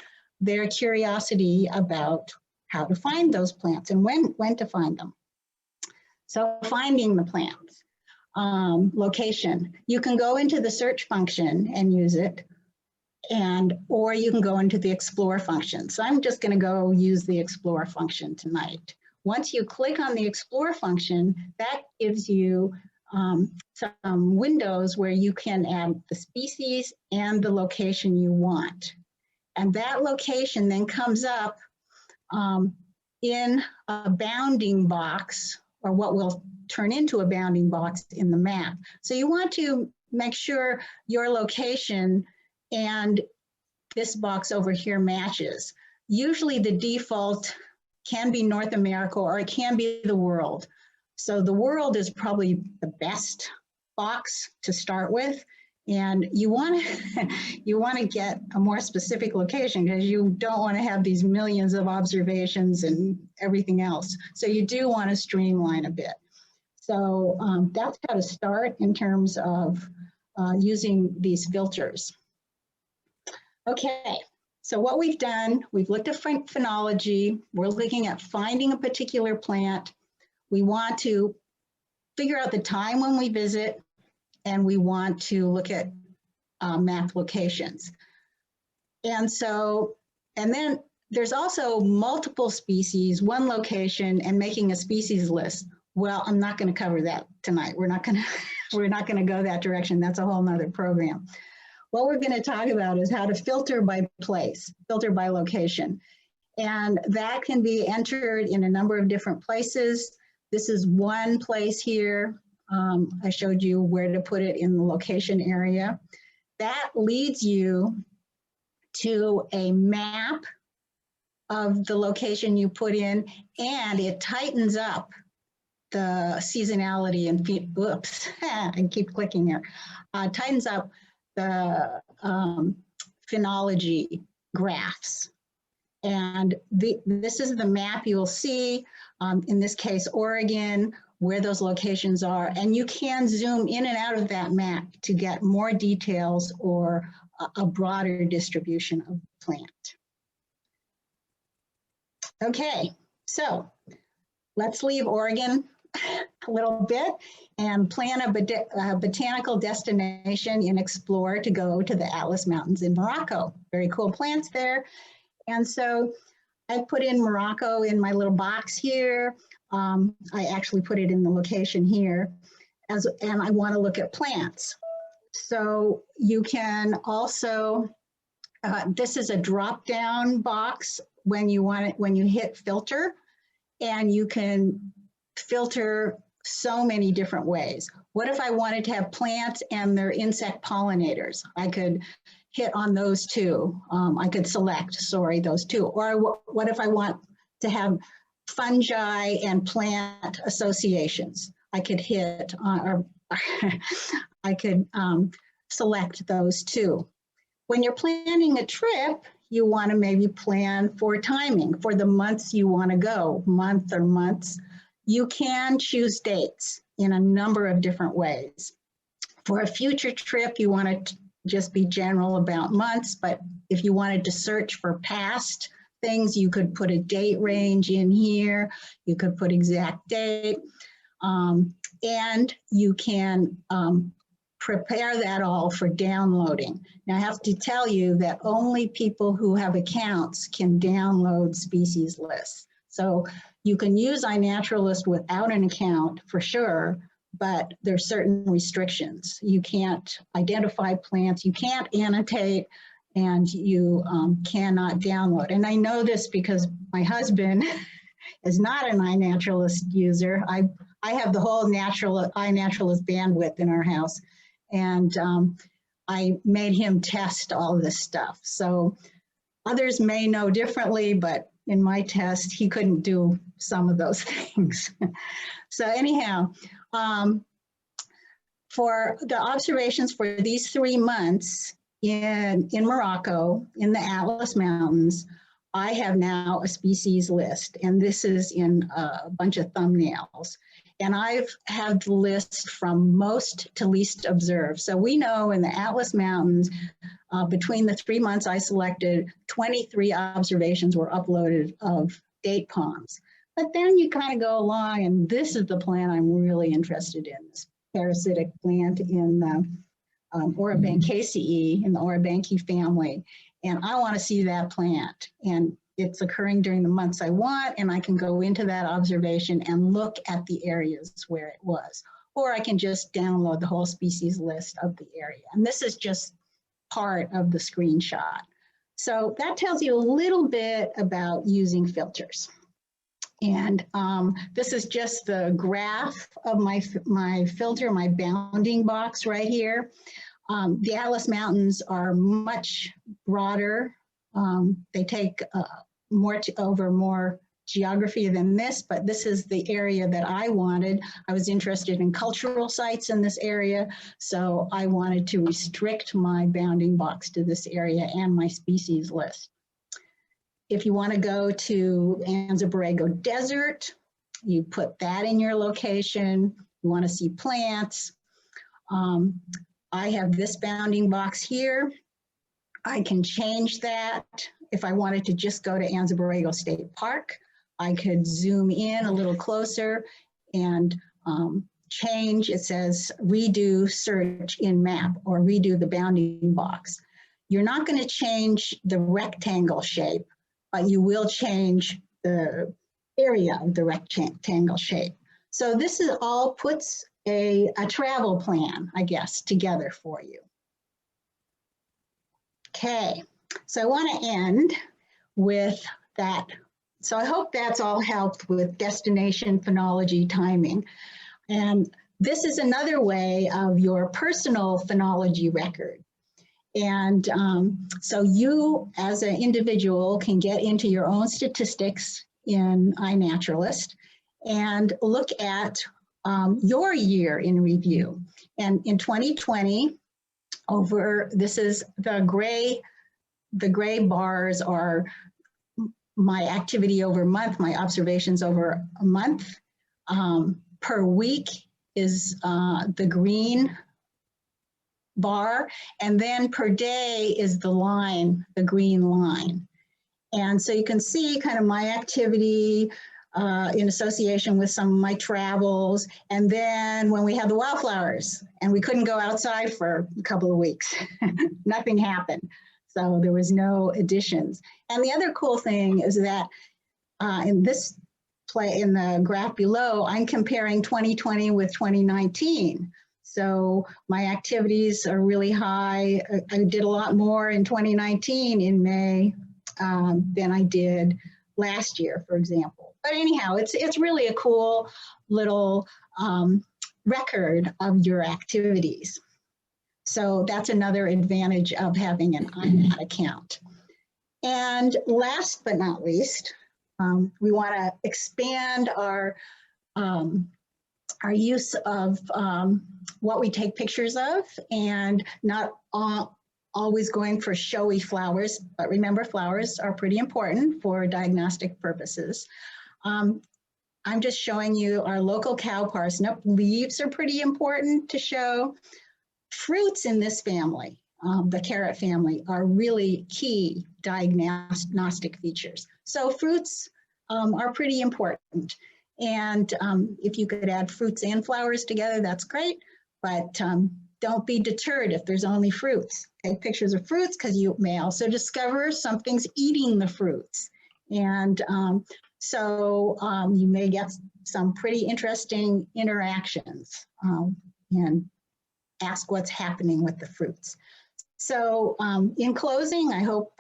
their curiosity about how to find those plants and when to find them. So finding the plants, location. You can go into the search function and use it, or you can go into the explore function. So I'm just going to go use the explore function tonight. Once you click on the explore function, that gives you some windows where you can add the species and the location you want. And that location then comes up in a bounding box, or what will turn into a bounding box in the map. So you want to make sure your location and this box over here matches. Usually the default can be North America, or it can be the world. So the world is probably the best box to start with. And you want to you want to get a more specific location because you don't want to have these millions of observations and everything else. So you do want to streamline a bit. So that's how to start in terms of using these filters. Okay, so what we've done, we've looked at phenology. We're looking at finding a particular plant. We want to figure out the time when we visit, and we want to look at map locations. And so, and then there's also multiple species, one location, and making a species list. Well, I'm not going to cover that tonight. We're not going to go that direction. That's a whole nother program. What we're going to talk about is how to filter by place, filter by location. And that can be entered in a number of different places. This is one place here. I showed you where to put it in the location area. That leads you to a map of the location you put in, and it tightens up the seasonality and, whoops, I keep clicking here, tightens up the phenology graphs. And this is the map you'll see, in this case, Oregon, where those locations are. And you can zoom in and out of that map to get more details or a broader distribution of the plant. Okay, so let's leave Oregon a little bit and plan a botanical destination and explore to go to the Atlas Mountains in Morocco. Very cool plants there. And so I put in Morocco in my little box here. I actually put it in the location here, and I want to look at plants. So you can also, this is a drop-down box when you want it, when you hit filter, and you can filter so many different ways. What if I wanted to have plants and their insect pollinators? I could hit on those two. I could select, sorry, those two. Or what if I want to have fungi and plant associations? I could hit or I could select those two. When you're planning a trip, you want to maybe plan for timing for the months you want to go, month or months. You can choose dates in a number of different ways. For a future trip, you want to just be general about months, but if you wanted to search for past things, you could put a date range in here. You could put exact date, and you can prepare that all for downloading. Now, I have to tell you that only people who have accounts can download species lists. So you can use iNaturalist without an account for sure, but there's certain restrictions. You can't identify plants, you can't annotate, and you cannot download. And I know this because my husband is not an iNaturalist user. I have the whole iNaturalist bandwidth in our house, and I made him test all this stuff. So others may know differently, but in my test, he couldn't do some of those things. So anyhow, for the observations for these 3 months in Morocco, in the Atlas Mountains, I have now a species list, and this is in a bunch of thumbnails. And I've had the list from most to least observed. So we know in the Atlas Mountains, between the 3 months I selected, 23 observations were uploaded of date palms. But then you kind of go along, and this is the plant I'm really interested in, this parasitic plant in the Orobanchaceae, in the Orobanchaceae family. And I want to see that plant. And it's occurring during the months I want, and I can go into that observation and look at the areas where it was. Or I can just download the whole species list of the area. And this is just part of the screenshot. So that tells you a little bit about using filters. And this is just the graph of my filter, my bounding box right here. The Atlas Mountains are much broader. They take more geography than this, but this is the area that I wanted. I was interested in cultural sites in this area, so I wanted to restrict my bounding box to this area and my species list. If you want to go to Anza Borrego Desert, you put that in your location. You want to see plants. I have this bounding box here. I can change that. If I wanted to just go to Anza Borrego State Park, I could zoom in a little closer and change. It says redo search in map or redo the bounding box. You're not going to change the rectangle shape, but you will change the area of the rectangle shape. So this is all puts a travel plan, I guess, together for you. Okay, so I want to end with that. So I hope that's all helped with destination phenology timing. And this is another way of your personal phenology record. And so you as an individual can get into your own statistics in iNaturalist and look at your year in review. And in 2020, this is the gray bars are my activity over month, my observations over a month. Per week is the green bar, and then per day is the line, the green line. And so you can see kind of my activity in association with some of my travels. And then when we had the wildflowers and we couldn't go outside for a couple of weeks, nothing happened. So there was no additions. And the other cool thing is that in the graph below, I'm comparing 2020 with 2019. So my activities are really high. I did a lot more in 2019 in May than I did last year, for example. But anyhow, it's really a cool little record of your activities. So that's another advantage of having an iNat account. And last but not least, we want to expand our use of what we take pictures of, and not always going for showy flowers, but remember, flowers are pretty important for diagnostic purposes. I'm just showing you our local cow parsnip. Leaves are pretty important to show. Fruits in this family, the carrot family, are really key diagnostic features. So fruits are pretty important. And if you could add fruits and flowers together, that's great. But don't be deterred if there's only fruits. Take pictures of fruits, because you may also discover something's eating the fruits. And so you may get some pretty interesting interactions and ask what's happening with the fruits. So in closing, I hope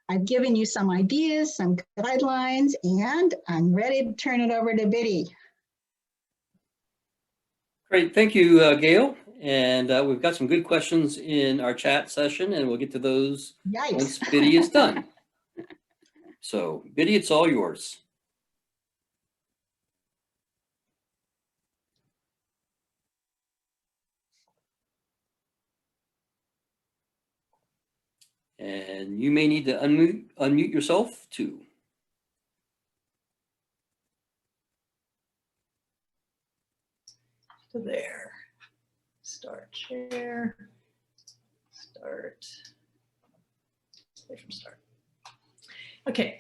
I've given you some ideas, some guidelines, and I'm ready to turn it over to Biddy. Great, thank you, Gail. And we've got some good questions in our chat session, and we'll get to those once Biddy is done. So Biddy, it's all yours. And you may need to unmute yourself too. So there, start share, start, play from start. Okay,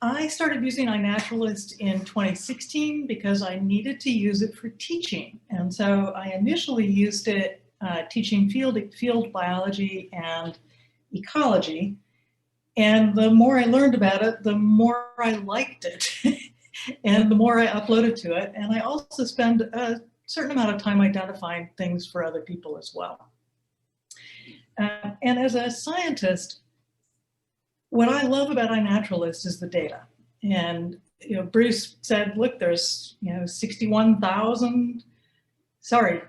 I started using iNaturalist in 2016 because I needed to use it for teaching. And so I initially used it teaching field biology and ecology. And the more I learned about it, the more I liked it. And the more I uploaded to it. And I also spend a certain amount of time identifying things for other people as well. And as a scientist, what I love about iNaturalist is the data. And Bruce said, look, there's 61,000, sorry,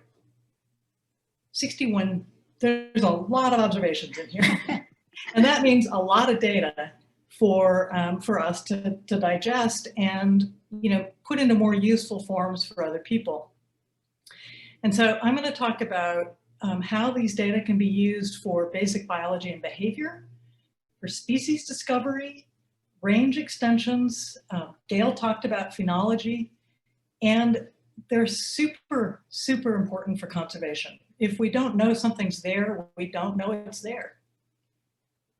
61, there's a lot of observations in here. And that means a lot of data for us to digest and, put into more useful forms for other people. And so I'm going to talk about how these data can be used for basic biology and behavior, for species discovery, range extensions. Gail talked about phenology, and they're super, super important for conservation. If we don't know something's there, we don't know it's there.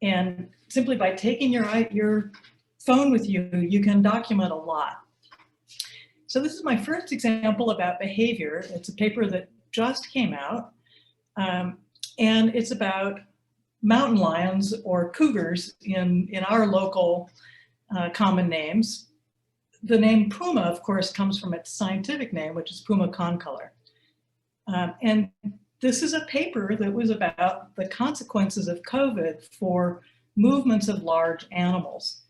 And simply by taking your phone with you, you can document a lot. So this is my first example about behavior. It's a paper that just came out, and it's about mountain lions or cougars in our local common names. The name puma, of course, comes from its scientific name, which is Puma concolor. And this is a paper that was about the consequences of COVID for movements of large animals.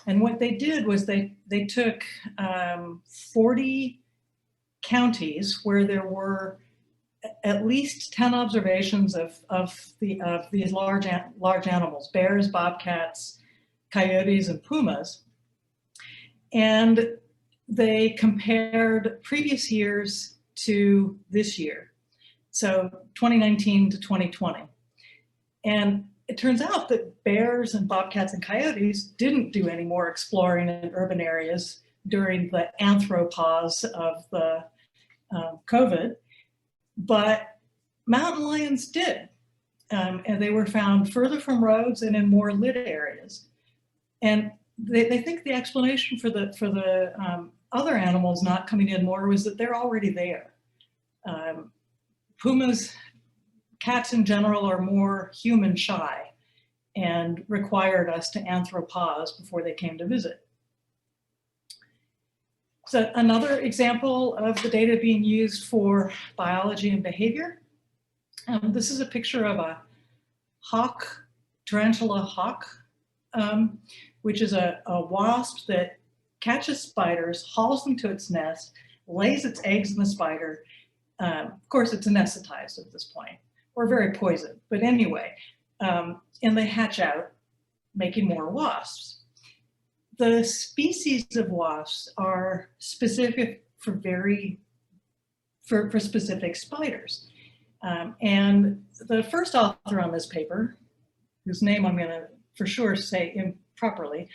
And what they did was they took 40 counties where there were at least 10 observations of these large animals, bears, bobcats, coyotes, and pumas. And they compared previous years to this year, so 2019 to 2020. And it turns out that bears and bobcats and coyotes didn't do any more exploring in urban areas during the anthropause of the COVID, but mountain lions did. And they were found further from roads and in more lit areas. And they think the explanation for the other animals not coming in more was that they're already there. Pumas, cats in general, are more human shy and required us to anthropause before they came to visit. So another example of the data being used for biology and behavior. This is a picture of a hawk, tarantula hawk, which is a wasp that catches spiders, hauls them to its nest, lays its eggs in the spider. Of course, it's anesthetized at this point, or very poisoned, but anyway, and they hatch out, making more wasps. The species of wasps are specific for specific spiders. And the first author on this paper, whose name I'm going to for sure say improperly,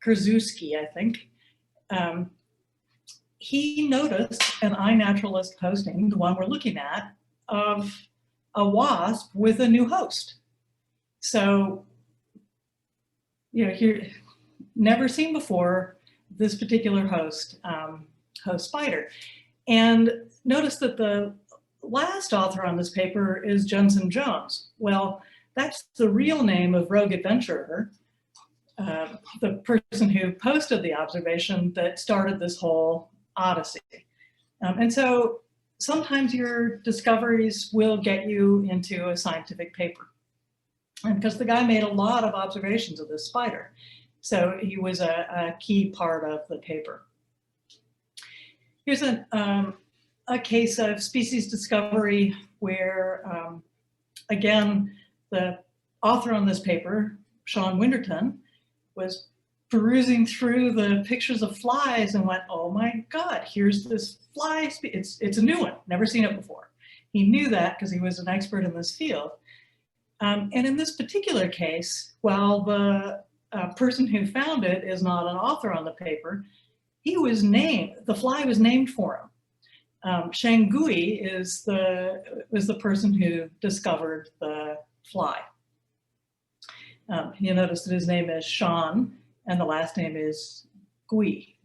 Krzyzewski, I think, he noticed an iNaturalist posting, the one we're looking at, of a wasp with a new host. So, here, never seen before, this particular host spider. And notice that the last author on this paper is Jensen Jones. Well, that's the real name of Rogue Adventurer, the person who posted the observation that started this whole odyssey. And so sometimes your discoveries will get you into a scientific paper. And because the guy made a lot of observations of this spider. So he was a key part of the paper. Here's a case of species discovery where, again, the author on this paper, Sean Winterton, was perusing through the pictures of flies and went, oh my God, here's this fly. It's a new one, never seen it before. He knew that because he was an expert in this field. And in this particular case, while the person who found it is not an author on the paper, he was named, the fly was named for him. Shangui was the person who discovered the fly. You notice that his name is Sean and the last name is Gui.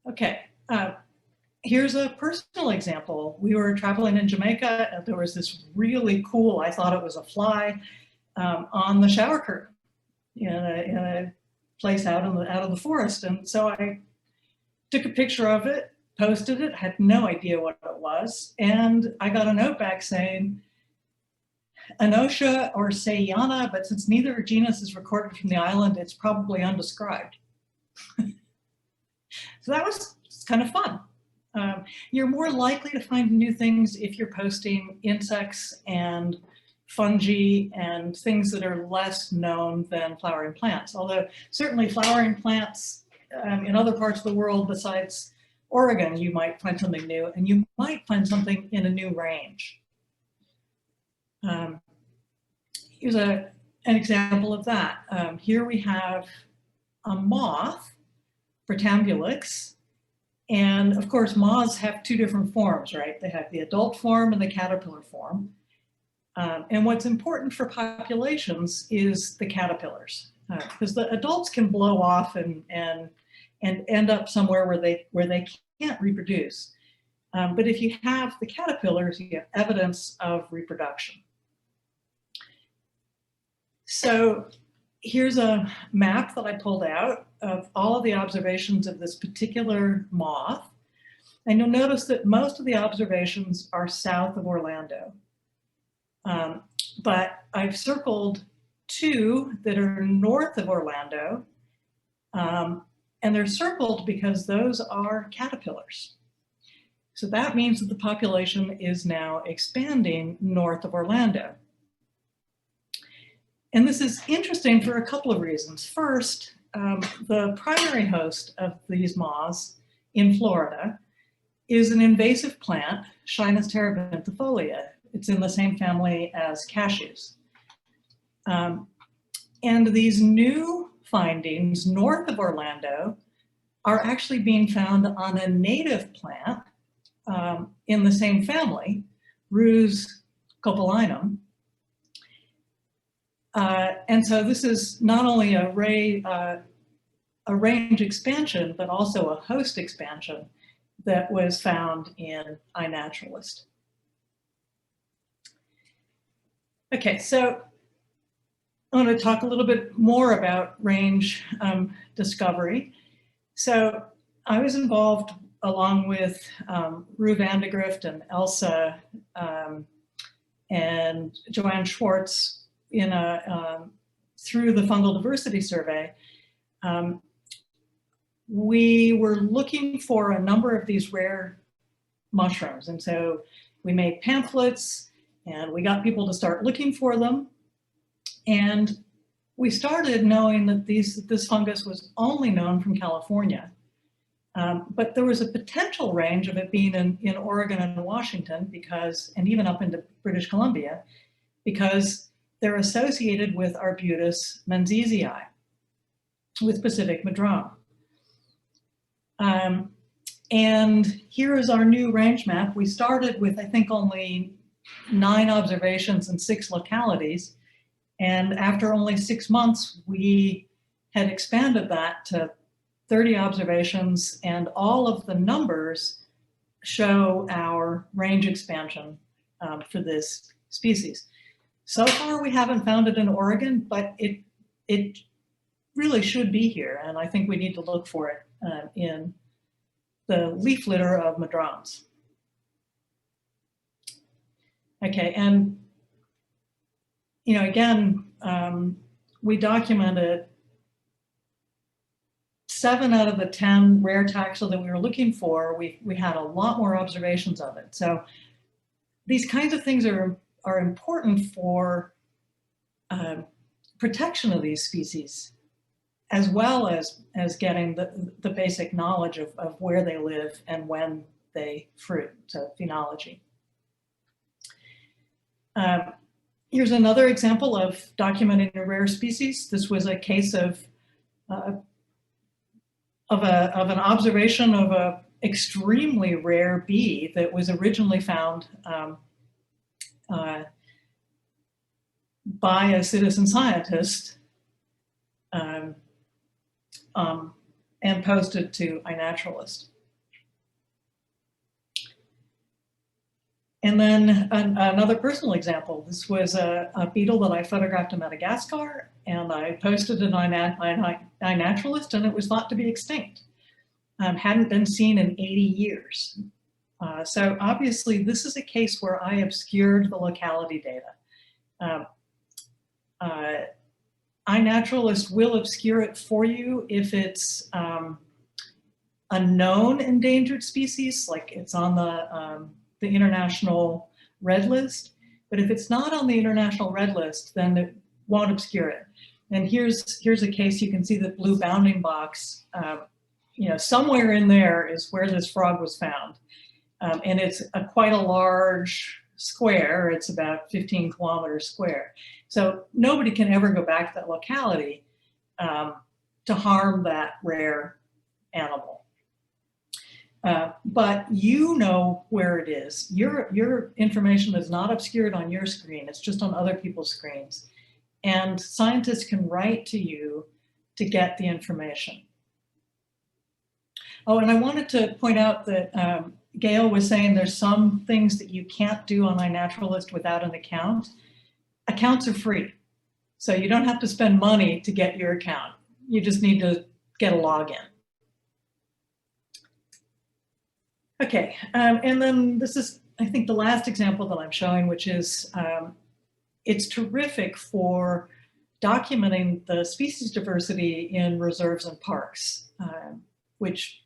Okay, here's a personal example. We were traveling in Jamaica and there was this really cool, I thought it was a fly, on the shower curtain in a place out of the forest. And so I took a picture of it, posted it, had no idea what it was. And I got a note back saying, Anosha or Sayana, but since neither genus is recorded from the island, it's probably undescribed. So that was kind of fun. You're more likely to find new things if you're posting insects and fungi and things that are less known than flowering plants. Although certainly flowering plants in other parts of the world besides Oregon, you might find something new, and you might find something in a new range. Here's an example of that. Here we have a moth, Protambulix, and of course moths have two different forms, right? They have the adult form and the caterpillar form. And what's important for populations is the caterpillars, because the adults can blow off and end up somewhere where they can't reproduce. But if you have the caterpillars, you have evidence of reproduction. So here's a map that I pulled out of all of the observations of this particular moth. And you'll notice that most of the observations are south of Orlando. But I've circled two that are north of Orlando. And they're circled because those are caterpillars. So that means that the population is now expanding north of Orlando. And this is interesting for a couple of reasons. First, the primary host of these moths in Florida is an invasive plant, Shynus terebinthifolia. It's in the same family as cashews. And these new findings north of Orlando are actually being found on a native plant in the same family, Rhus copalinum. And so this is not only a range expansion, but also a host expansion that was found in iNaturalist. Okay, so I want to talk a little bit more about range discovery. So I was involved along with Rue Vandegrift and Elsa and Joanne Schwartz in through the Fungal Diversity Survey. We were looking for a number of these rare mushrooms. And so we made pamphlets and we got people to start looking for them. And we started knowing that this fungus was only known from California. But there was a potential range of it being in Oregon and Washington and even up into British Columbia, because they're associated with Arbutus menziesii, with Pacific madrone. And here is our new range map. We started with, I think, only 9 observations in 6 localities. And after only 6 months, we had expanded that to 30 observations, and all of the numbers show our range expansion for this species. So far, we haven't found it in Oregon, but it really should be here, and I think we need to look for it in the leaf litter of madrones. Okay, and again, we documented 7 out of the 10 rare taxa that we were looking for. We had a lot more observations of it. So these kinds of things are important for protection of these species, as well as getting the basic knowledge of where they live and when they fruit, so phenology. Here's another example of documenting a rare species. This was a case of an observation of an extremely rare bee that was originally found by a citizen scientist and posted to iNaturalist. And then another personal example. This was a beetle that I photographed in Madagascar, and I posted it on iNaturalist, and it was thought to be extinct. Hadn't been seen in 80 years. So obviously, this is a case where I obscured the locality data. iNaturalist will obscure it for you if it's a known endangered species, like it's on the international red list. But if it's not on the International Red List, then it won't obscure it. And here's a case. You can see the blue bounding box. Somewhere in there is where this frog was found. And it's quite a large square. It's about 15 kilometers square. So nobody can ever go back to that locality to harm that rare animal. But you know where it is. Your information is not obscured on your screen. It's just on other people's screens. And scientists can write to you to get the information. Oh, and I wanted to point out that Gail was saying there's some things that you can't do on iNaturalist without an account. Accounts are free. So you don't have to spend money to get your account. You just need to get a login. Okay, and then this is, I think, the last example that I'm showing, which is it's terrific for documenting the species diversity in reserves and parks, which,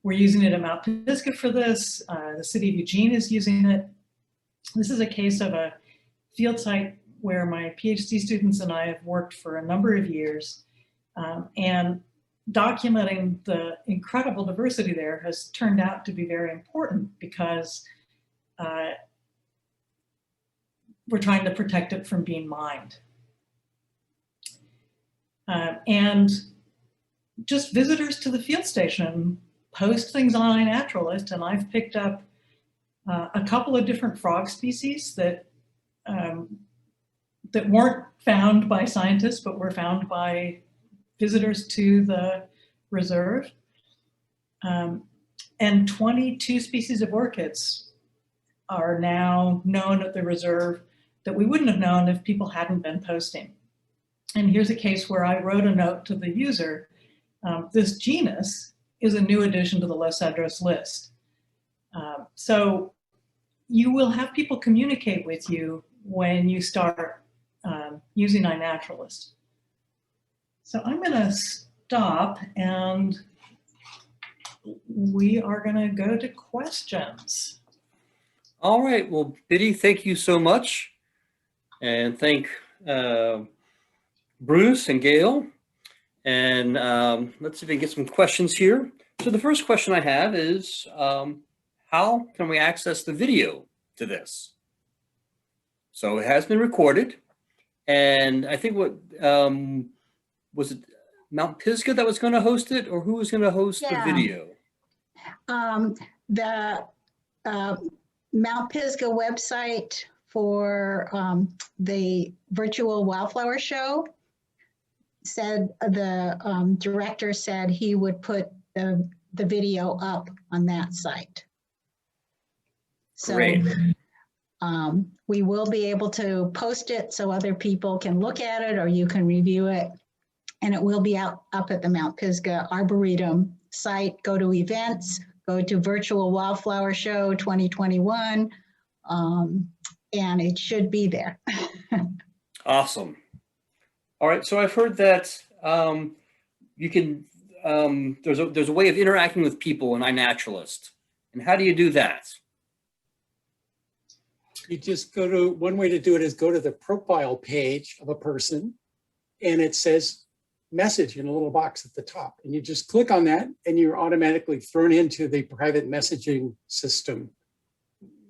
we're using it at Mount Pisgah for this. The city of Eugene is using it. This is a case of a field site where my PhD students and I have worked for a number of years, and documenting the incredible diversity there has turned out to be very important because we're trying to protect it from being mined. And just visitors to the field station post things on iNaturalist, and I've picked up a couple of different frog species that weren't found by scientists, but were found by visitors to the reserve. And 22 species of orchids are now known at the reserve that we wouldn't have known if people hadn't been posting. And here's a case where I wrote a note to the user. This genus is a new addition to the Los Cedros list. So you will have people communicate with you when you start using iNaturalist. So I'm going to stop and we are going to go to questions. All right. Well, Biddy, thank you so much. And thank Bruce and Gail. And let's see if we can get some questions here. So the first question I have is, how can we access the video to this? So it has been recorded. And I think what, was it Mount Pisgah that was going to host it, or who was going to host the video? The Mount Pisgah website for the virtual wildflower show said, the director said he would put the video up on that site. So Great. We will be able to post it so other people can look at it or you can review it. And it will be up at the Mount Pisgah Arboretum site. Go to events, go to Virtual Wildflower Show 2021, and it should be there. Awesome. All right. So I've heard that you can, there's a way of interacting with people in iNaturalist. And how do you do that? You just go to, one way to do it is go to the profile page of a person, and it says message in a little box at the top. And you just click on that and you're automatically thrown into the private messaging system.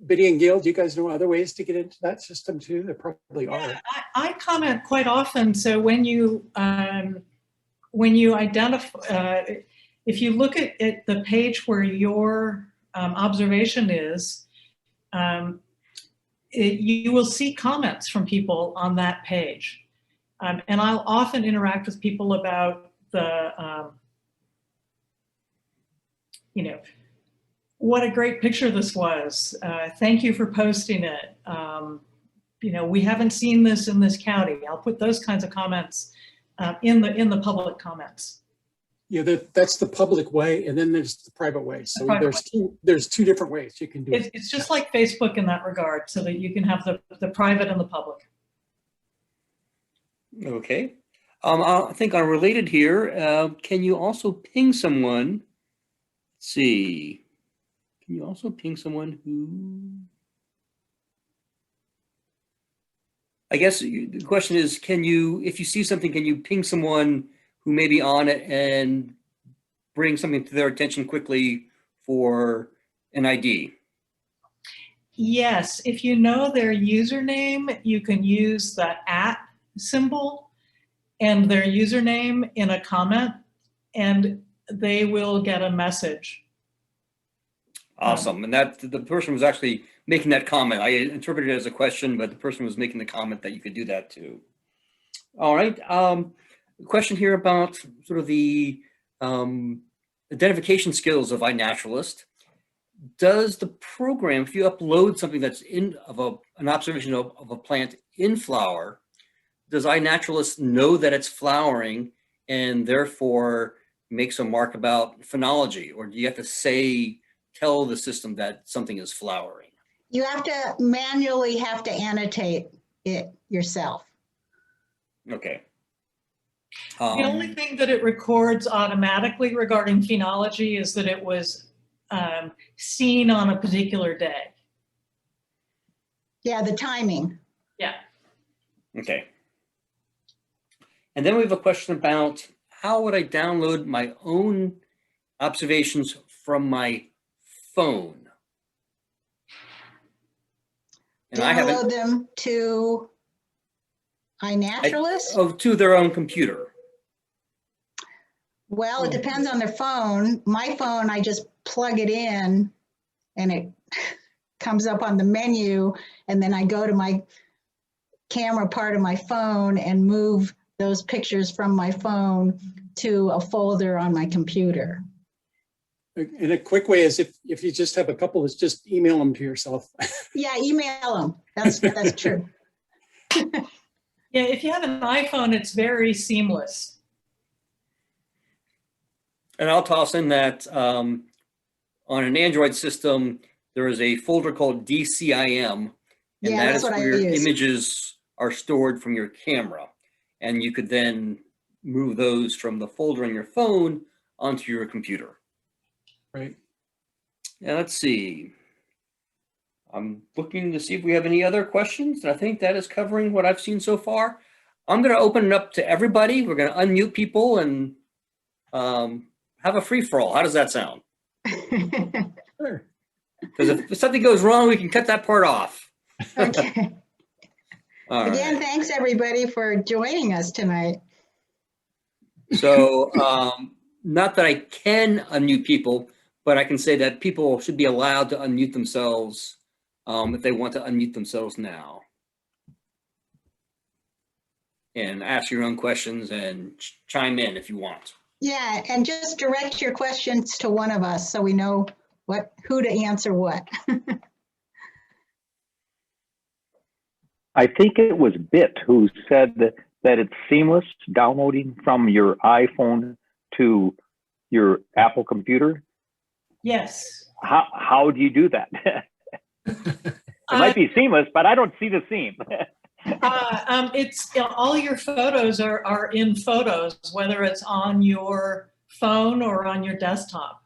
Biddy and Gail, do you guys know other ways to get into that system too? There probably are. I comment quite often. So when you identify, if you look at the page where your observation is, you will see comments from people on that page. And I'll often interact with people about the, what a great picture this was. Thank you for posting it. We haven't seen this in this county. I'll put those kinds of comments in the public comments. Yeah, that's the public way, and then there's the private way. So there's two different ways you can do it. It's just like Facebook in that regard, so that you can have the private and the public. Okay. I think unrelated here, can you also ping someone? Let's see. Can you also ping someone who? I guess the question is, can you, if you see something, can you ping someone who may be on it and bring something to their attention quickly for an ID? Yes, if you know their username, you can use the @ symbol and their username in a comment, and they will get a message. Awesome. And that the person was actually making that comment. I interpreted it as a question, but the person was making the comment that you could do that too. All right. Question here about sort of the identification skills of iNaturalist. Does the program, if you upload something that's an observation of a plant in flower, does iNaturalist know that it's flowering and therefore makes a mark about phenology, or do you have to tell the system that something is flowering? You have to manually annotate it yourself. Okay. The only thing that it records automatically regarding phenology is that it was seen on a particular day. Yeah, the timing. Yeah. Okay. And then we have a question about how would I download my own observations from my phone? And Download them to iNaturalist? To their own computer. Well, it depends on their phone. My phone, I just plug it in and it comes up on the menu, and then I go to my camera part of my phone and move those pictures from my phone to a folder on my computer. And a quick way is if you just have a couple, is just email them to yourself. Yeah, email them. That's true. Yeah, if you have an iPhone, it's very seamless. And I'll toss in that on an Android system, there is a folder called DCIM, and that is where your images are stored from your camera. And you could then move those from the folder on your phone onto your computer. Right. Now let's see. I'm looking to see if we have any other questions. I think that is covering what I've seen so far. I'm going to open it up to everybody. We're going to unmute people and have a free-for-all. How does that sound? Sure. Because if something goes wrong, we can cut that part off. Okay. Again, Right. thanks everybody for joining us tonight. So not that I can unmute people, but I can say that people should be allowed to unmute themselves if they want to unmute themselves now. And ask your own questions and chime in if you want. Yeah, and just direct your questions to one of us so we know who to answer what. I think it was Bit who said that it's seamless downloading from your iPhone to your Apple computer. Yes. How do you do that? It might be seamless, but I don't see the seam. It's all your photos are in Photos, whether it's on your phone or on your desktop.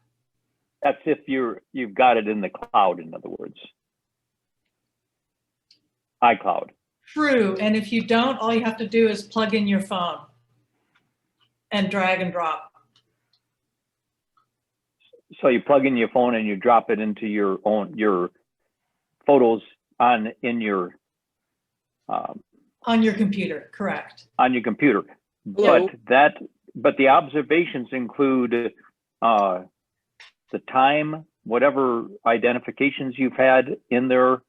That's if you've got it in the cloud, in other words. iCloud. True, and if you don't, all you have to do is plug in your phone and drag and drop. So you plug in your phone and you drop it into your photos on your computer, correct? On your computer. Hello. But the observations include the time, whatever identifications you've had in there.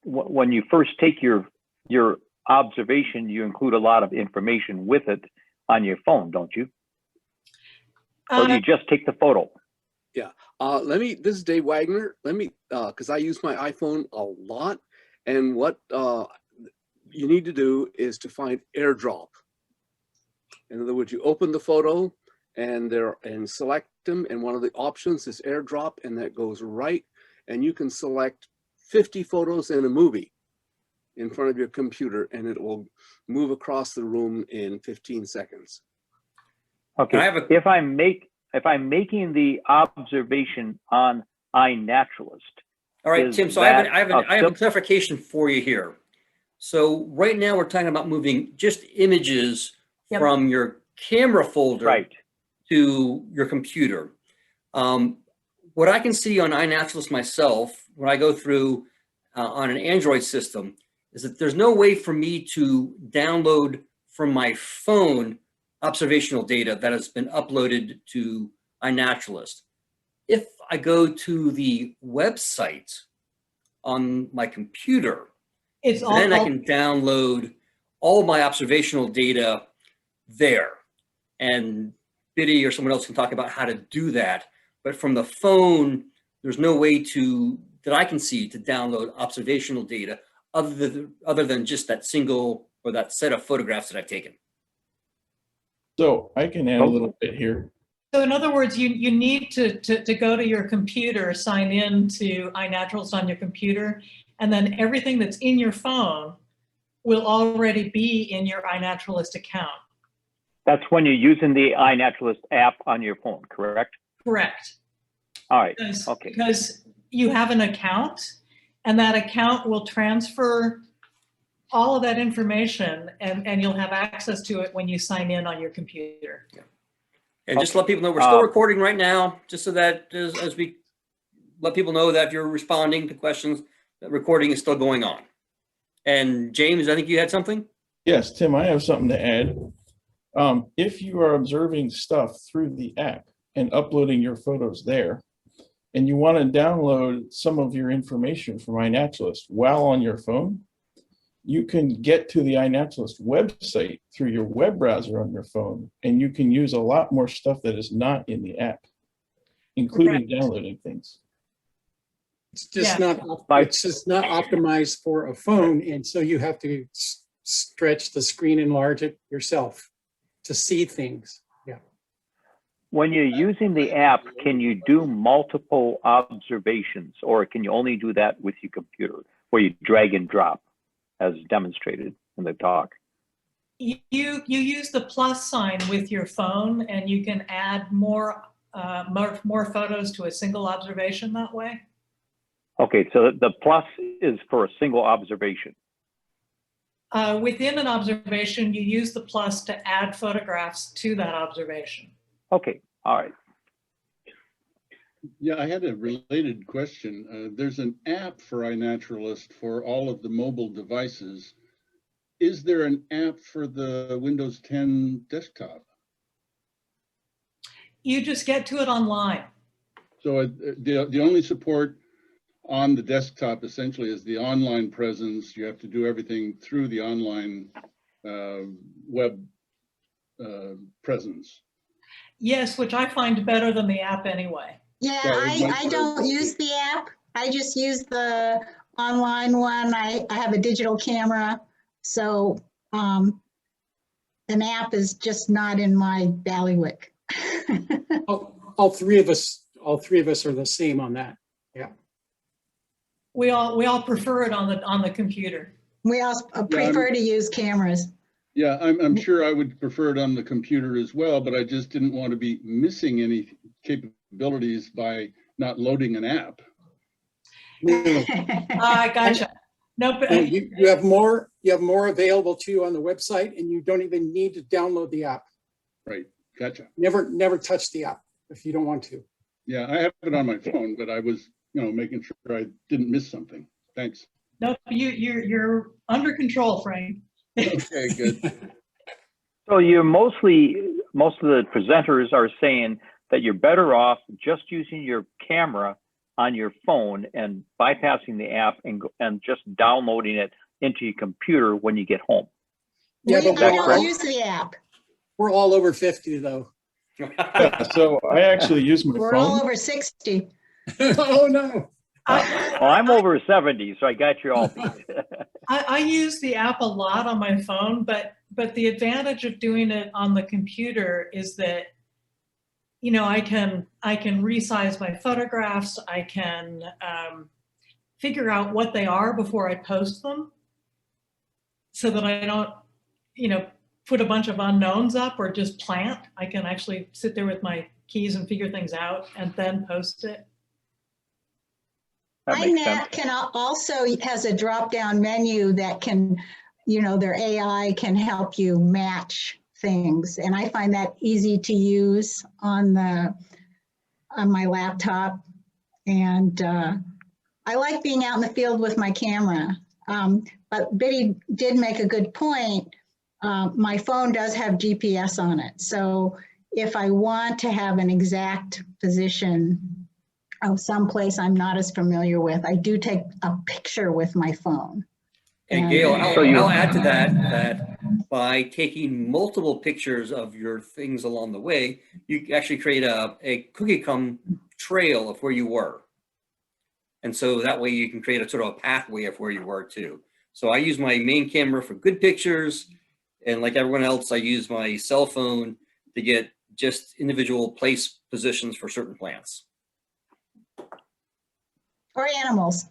When you first take your observation, you include a lot of information with it on your phone, don't you? Or do you just take the photo? Yeah. This is Dave Wagner. Because I use my iPhone a lot. And what you need to do is to find AirDrop. In other words, you open the photo and select them. And one of the options is AirDrop, and that goes right. And you can select 50 photos in a movie in front of your computer, and it will move across the room in 15 seconds. Okay. If I'm making the observation on iNaturalist. All right, Tim. So I have a clarification for you here. So right now we're talking about moving just images Yep. from your camera folder Right. to your computer. What I can see on iNaturalist myself, when I go through on an Android system, is that there's no way for me to download from my phone observational data that has been uploaded to iNaturalist. If I go to the website on my computer, It's all, then I can download all my observational data there. And Biddy or someone else can talk about how to do that. But from the phone, there's no way that I can see to download observational data other than just that single or that set of photographs that I've taken. So I can add a little bit here. so in other words, you need to go to your computer, sign in to iNaturalist on your computer, and then everything that's in your phone will already be in your iNaturalist account. That's when you're using the iNaturalist app on your phone, correct? Correct. All right. Because, Okay. because you have an account, and that account will transfer all of that information, and you'll have access to it when you sign in on your computer. And just to let people know, we're still recording right now, just so that as we let people know that if you're responding to questions, that recording is still going on. And James, I think you had something? Yes, Tim, I have something to add. If you are observing stuff through the app and uploading your photos there, and you want to download some of your information from iNaturalist while on your phone, you can get to the iNaturalist website through your web browser on your phone, and you can use a lot more stuff that is not in the app, including downloading things. It's just Yeah. it's just not optimized for a phone. And so you have to stretch the screen, enlarge it yourself to see things. Yeah. When you're using the app, can you do multiple observations, or can you only do that with your computer, where you drag and drop, as demonstrated in the talk? You use the plus sign with your phone, and you can add more photos to a single observation that way. Okay, so the plus is for a single observation. Within an observation, you use the plus to add photographs to that observation. Okay, all right. Yeah, I had a related question. There's an app for iNaturalist for all of the mobile devices. Is there an app for the Windows 10 desktop? You just get to it online. So the only support on the desktop essentially is the online presence. You have to do everything through the online web presence. Yes, which I find better than the app anyway. Yeah, Well, I don't use the app. I just use the online one. I have a digital camera. So an app is just not in my bailiwick. All three of us are the same on that. Yeah. We all prefer it on the computer. We all prefer to use cameras. Yeah, I'm sure I would prefer it on the computer as well, but I just didn't want to be missing any capabilities by not loading an app. No, I gotcha. No, but you have more available to you on the website, and you don't even need to download the app. Right, gotcha. Never touch the app if you don't want to. Yeah, I have it on my phone, but I was, making sure I didn't miss something. Thanks. no, you're under control, Frank. Okay, good. So most of the presenters are saying that you're better off just using your camera on your phone and bypassing the app and just downloading it into your computer when you get home. Yeah, I but don't use the app. we're all over 50 though. Yeah, so I actually use my We're all phone. over 60. Oh no. Well, I'm over 70, so I got you all beat. I use the app a lot on my phone, but the advantage of doing it on the computer is that, I can resize my photographs. I can figure out what they are before I post them, so that I don't, put a bunch of unknowns up or just plant. I can actually sit there with my keys and figure things out and then post it. That makes sense. iNat can also has a drop-down menu that can, their AI can help you match things. And I find that easy to use on my laptop. And I like being out in the field with my camera. But Biddy did make a good point. My phone does have GPS on it. So if I want to have an exact position of someplace I'm not as familiar with, I do take a picture with my phone. And Gail, So I'll add to that by taking multiple pictures of your things along the way, you actually create a cookie crumb trail of where you were. And so that way you can create a sort of a pathway of where you were too. So I use my main camera for good pictures. And like everyone else, I use my cell phone to get just individual place positions for certain plants. Or animals.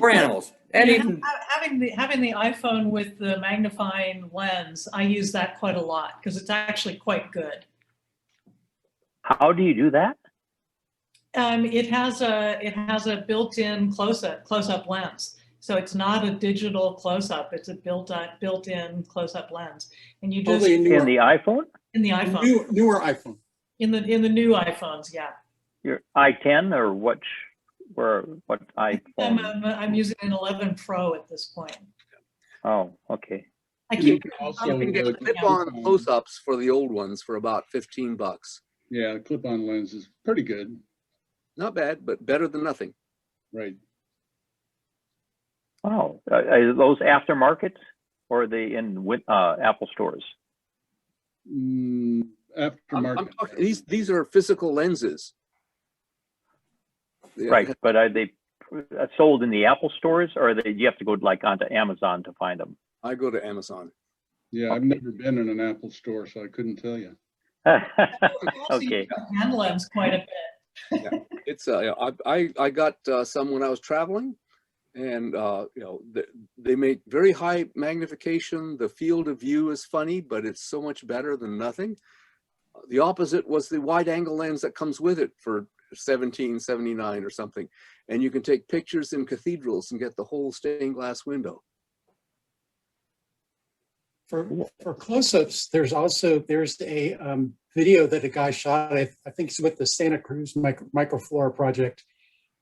Or animals. And even having the iPhone with the magnifying lens, I use that quite a lot because it's actually quite good. How do you do that? It has a built-in close-up lens. So it's not a digital close-up, it's a built-in close-up lens. And you just In the iPhone? In the iPhone. Newer iPhone. In the new iPhones, yeah. Your i10 or what iPhone? I'm using an 11 Pro at this point. Oh, okay. I You keep can also You can get clip-on close-ups for the old ones for about 15 bucks. Yeah, the clip-on lens is pretty good, Not bad, but better than nothing. right? Oh, are those aftermarket or are they in Apple stores? I'm Aftermarket. talking, these are physical lenses. Yeah, Right, but are they sold in the Apple stores or you have to go like onto Amazon to find them? I go to Amazon. Yeah, I've never been in an Apple store, so I couldn't tell you. Okay. hand lens quite a bit. Yeah. It's I got some when I was traveling, and they make very high magnification. The field of view is funny, but it's so much better than nothing. The opposite was the wide angle lens that comes with it for $17.79 or something, and you can take pictures in cathedrals and get the whole stained glass window. For close-ups, there's a video that a guy shot. I think it's with the Santa Cruz Microflora project,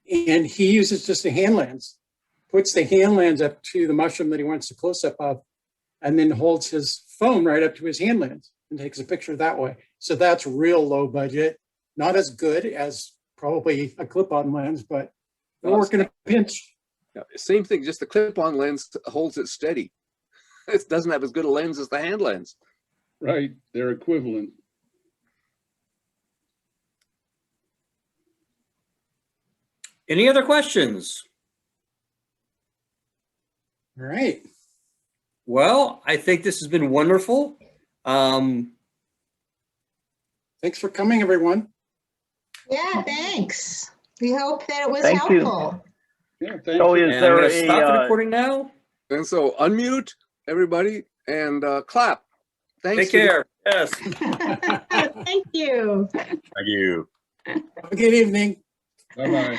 and he uses just a hand lens, puts the hand lens up to the mushroom that he wants to close up of, and then holds his phone right up to his hand lens and takes a picture that way. So that's real low budget, not as good as probably a clip-on lens, but it'll work in a pinch. Yeah, same thing, just the clip-on lens holds it steady. It doesn't have as good a lens as the hand lens. Right, they're equivalent. any other questions? All right. Well, I think this has been wonderful. Thanks for coming, everyone. Yeah, thanks. We hope that it was Thank you. helpful. Yeah, thanks. So And is I'm there going to stop the a, recording now. And so unmute everybody and clap. Thanks. Take care. Yes. Thank you. Thank you. Have a good evening. Bye-bye.